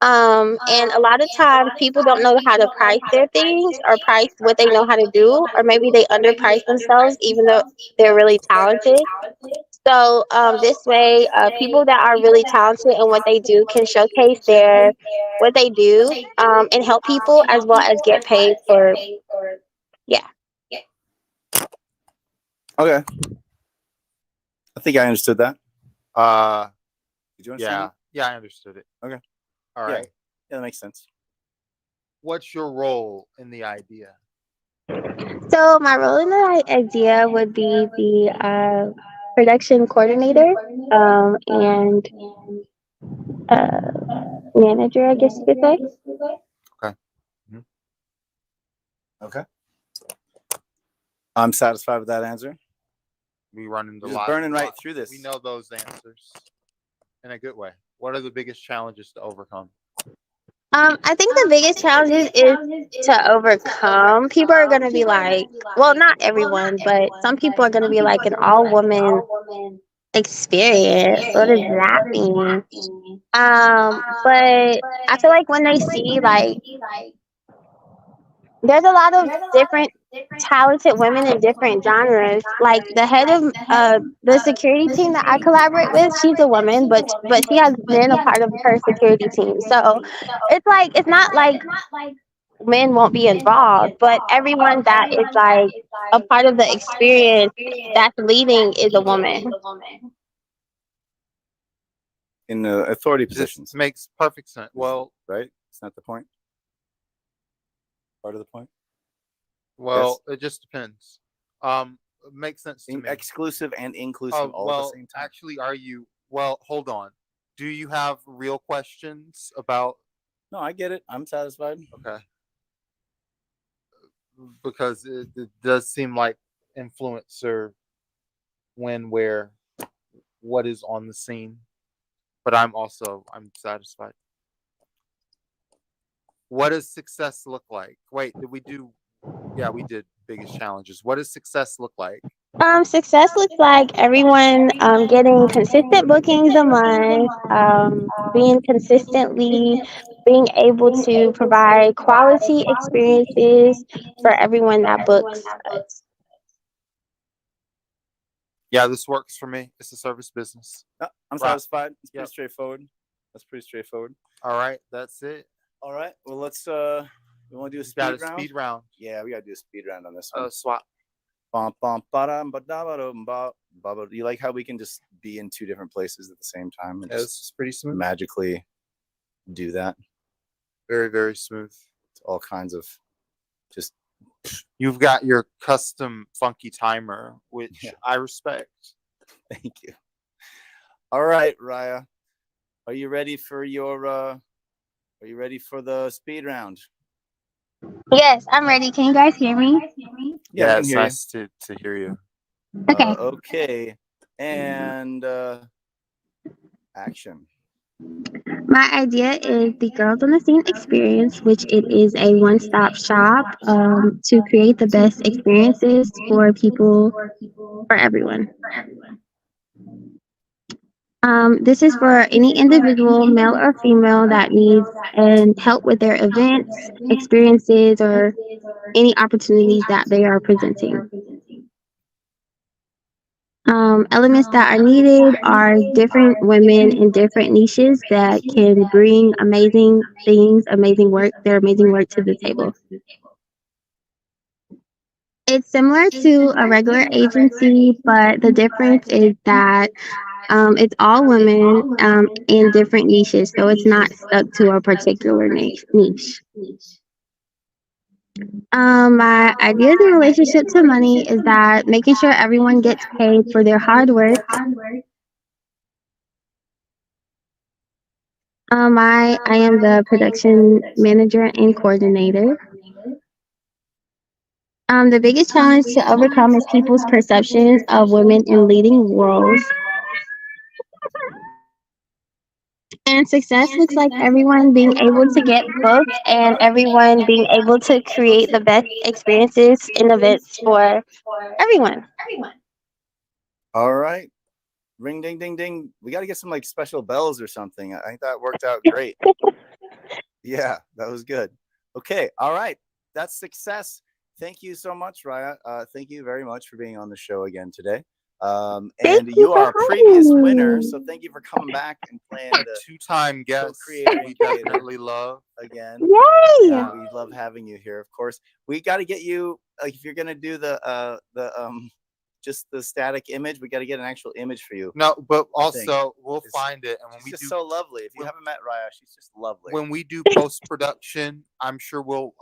And a lot of times people don't know how to price their things or price what they know how to do, or maybe they underprice themselves even though they're really talented. So this way, people that are really talented in what they do can showcase what they do, and help people as well as get paid for. Yeah. Okay. I think I understood that. Did you understand? Yeah, I understood it. Okay. All Yeah. right. Yeah, that makes sense. What's your role in the idea? So my role in the idea would be the production coordinator, and manager, I guess you could say. Okay. Okay. I'm satisfied with that answer. We run into Just burning right through this. We know those answers in a good way. What are the biggest challenges to overcome? I think the biggest challenge is to overcome. People are going to be like, well, not everyone, but some people are going to be like, an all woman experience. What does that mean? But I feel like when they see, like, there's a lot of different talented women in different genres. Like the head of the security team that I collaborate with, she's a woman, but she has men a part of her security team. So it's not like men won't be involved, but everyone that is like a part of the experience that's leading is a woman. In the authority This positions, makes perfect sense. Well, right? It's not the point. Part of the point. well, it just depends. It makes sense to me. Exclusive and inclusive all well, at the same time. actually, are you? Well, hold on. Do you have real questions about? No, I get it. I'm satisfied. Okay. Because it does seem like influencer when, where, what is on the scene. But I'm satisfied. What does success look like? Wait, did we do? Yeah, we did biggest challenges. What does success look like? Success looks like everyone getting consistent bookings a month, being consistently being able to provide quality experiences for everyone that books us. Yeah, this works for me. It's a service business. No, I'm Right. satisfied. It's pretty Yep. straightforward. That's pretty straightforward. All right, that's it. All right. Well, let's we want to do a We got speed a round. speed round. Yeah, we got to do a speed round on this one. Swap. Bum, bum, ba-dum, ba-da-ba-dum, ba- ba-ba. You like how we can just be in two different places at the same time and Yeah, just this is pretty smooth. magically do that? Very, very smooth. It's all kinds of just You've got your custom funky timer, which Yeah. I respect. thank you. All right, Raya. Are you ready for the speed round? Yes, I'm ready. Can you guys hear me? Yeah, we can it's hear you. nice to hear you. Okay. Okay. And action. My idea is the Girls on the Scene experience, which it is a one-stop shop to create the best experiences for people, for everyone. This is for any individual, male or female, that needs and help with their events, experiences, or any opportunities that they are presenting. Elements that are needed are different women in different niches that can bring amazing things, their amazing work to the table. It's similar to a regular agency, but the difference is that it's all women in different niches, so it's not stuck to a particular niche. My ideas in relationship to money is that making sure everyone gets paid for their hard work. I am the production manager and coordinator. The biggest challenge to overcome is people's perceptions of women in leading roles. And success looks like everyone being able to get booked and everyone being able to create the best experiences and events for everyone. All right. Ring ding ding ding. We got to get some like special bells or something. I think that worked out great. Yeah, that was good. Okay. All right. That's success. Thank you so much, Raya. Thank you very much for being on the show again today. And Thank you you for are a previous having winner, me. so thank you for coming back and playing A the two-time guest co-creator we and creator. definitely love. again. Yay! Yeah, we love having you here. Of course, we got to get you. Like, if you're gonna do the just the static image, we got to get an actual image for you. No, but I think. also we'll It's- find it, and when She's we just do so lovely. If you when- haven't met Raya, she's just lovely. when we do post-production, I'm sure we'll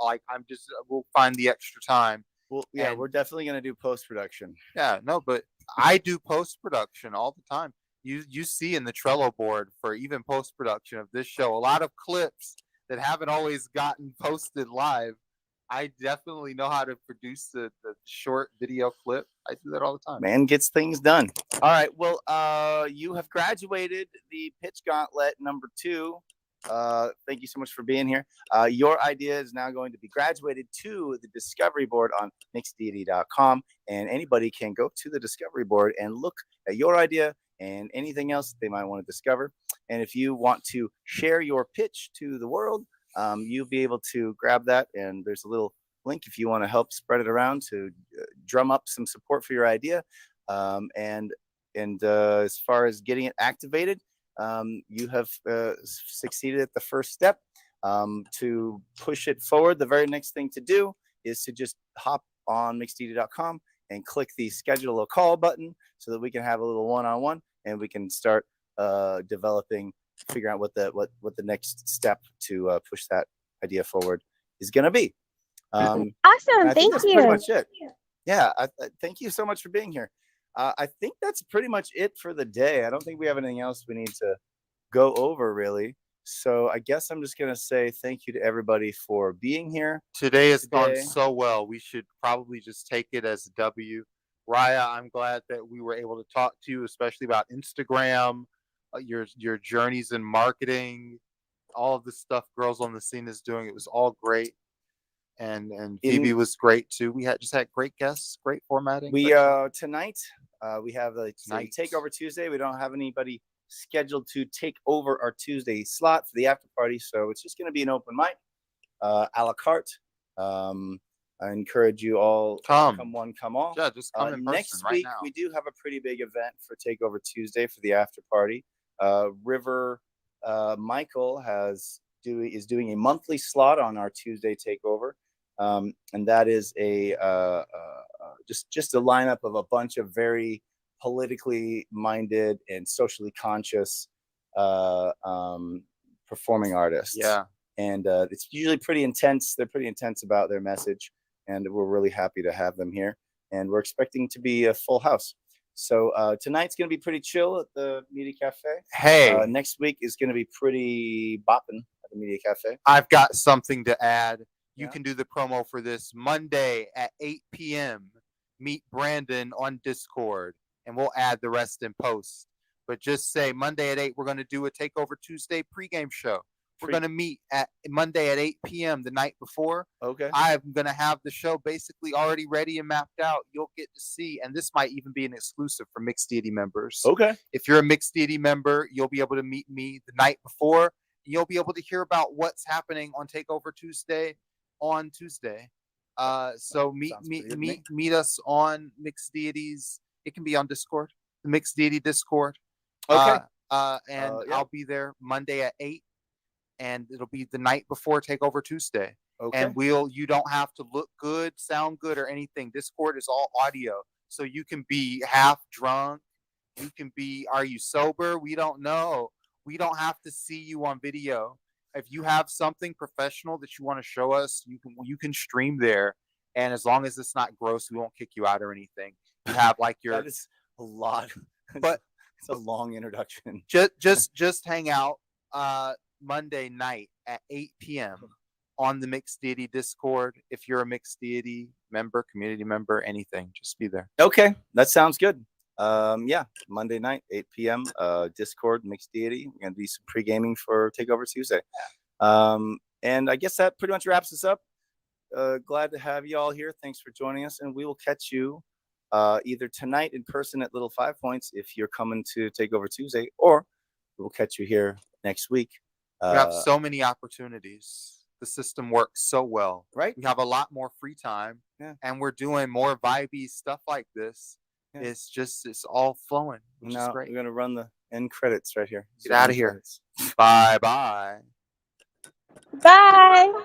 find the extra time. Well, yeah, and- we're definitely gonna do post production. Yeah, no, but I do post-production all the time. You see in the Trello board for even post-production of this show a lot of clips that haven't always gotten posted live. I definitely know how to produce the short video clip. I do that all the time. Man gets things done. All right. Well, you have graduated the pitch gauntlet number 2. Thank you so much for being here. Your idea is now going to be graduated to the discovery board on mixdeity.com, and anybody can go to the discovery board and look at your idea and anything else they might want to discover. And if you want to share your pitch to the world, you'll be able to grab that, and there's a little link if you want to help spread it around to drum up some support for your idea. And as far as getting it activated, you have succeeded at the first step. To push it forward, the very next thing to do is to just hop on mixeddeity.com and click the schedule a call button so that we can have a little one-on-one and we can start developing, figuring out what the next step to push that idea forward is going to be. Awesome. I think Thank that's you. pretty much it. Yeah. Thank you so much for being here. I think that's pretty much it for the day. I don't think we have anything else we need to go over really. So I guess I'm just going to say thank you to everybody for being here. Today has gone so well. We should probably just take it as a W. Raya, I'm glad that we were able to talk to you, especially about Instagram, your journeys in marketing, all of the stuff Girls on the Scene is doing. It was all great. And Phoebe was great too. We had great guests, great formatting. We tonight we have a Takeover Tuesday. We don't have anybody scheduled to take over our Tuesday slot for the after party, so it's just going to be an open mic, a la carte. I encourage you all, come one, come all. Yeah, just come in person next right week, now. we do have a pretty big event for Takeover Tuesday for the after party. River Michael is doing a monthly slot on our Tuesday Takeover, and that is just a lineup of a bunch of very politically minded and socially conscious performing artists. Yeah. And it's usually pretty intense. They're pretty intense about their message, and we're really happy to have them here. And we're expecting to be a full house. So tonight's going to be pretty chill at the Media Cafe. Hey. Next week is going to be pretty bopping at the Media Cafe. I've got something to add. You can do the promo for this Monday at 8 p.m. Meet Brandon on Discord, and we'll add the rest in post. But just say Monday at 8, we're going to do a Takeover Tuesday pregame show. We're going to meet at Monday at 8 p.m. the night before. Okay. I'm going to have the show basically already ready and mapped out. You'll get to see, and this might even be an exclusive for Mixed Deity members. Okay. If you're a Mixed Deity member, you'll be able to meet me the night before. You'll be able to hear about what's happening on Takeover Tuesday on Tuesday. So meet us on Mixed Deities. It can be on Discord, the Mixed Deity Discord. Okay. I'll be there Monday at 8. And it'll be the night before Takeover Tuesday. Okay. And you don't have to look good, sound good, or anything. Discord is all audio. So you can be half drunk. You can be, are you sober? We don't know. We don't have to see you on video. If you have something professional that you want to show us, you can stream there. And as long as it's not gross, we won't kick you out or anything. You have like your that is a lot. But it's a long introduction. Just hang out Monday night at 8 p.m. on the Mixed Deity Discord. If you're a Mixed Deity member, community member, anything, just be there. Okay, that sounds good. Yeah, Monday night, 8 p.m. Discord, Mixed Deity. We're gonna do some pre-gaming for Takeover Tuesday. And I guess that pretty much wraps us up. Glad to have you all here. Thanks for joining us, and we will catch you either tonight in person at Little 5 Points if you're coming to Takeover Tuesday, or we'll catch you here next week. We have so many opportunities. The system works so well. Right. We have a lot more free time, and we're doing more vibey stuff like this. Yeah. It's all flowing, which is great. We're going to run the end credits right here. Get out of here. Bye-bye. Bye.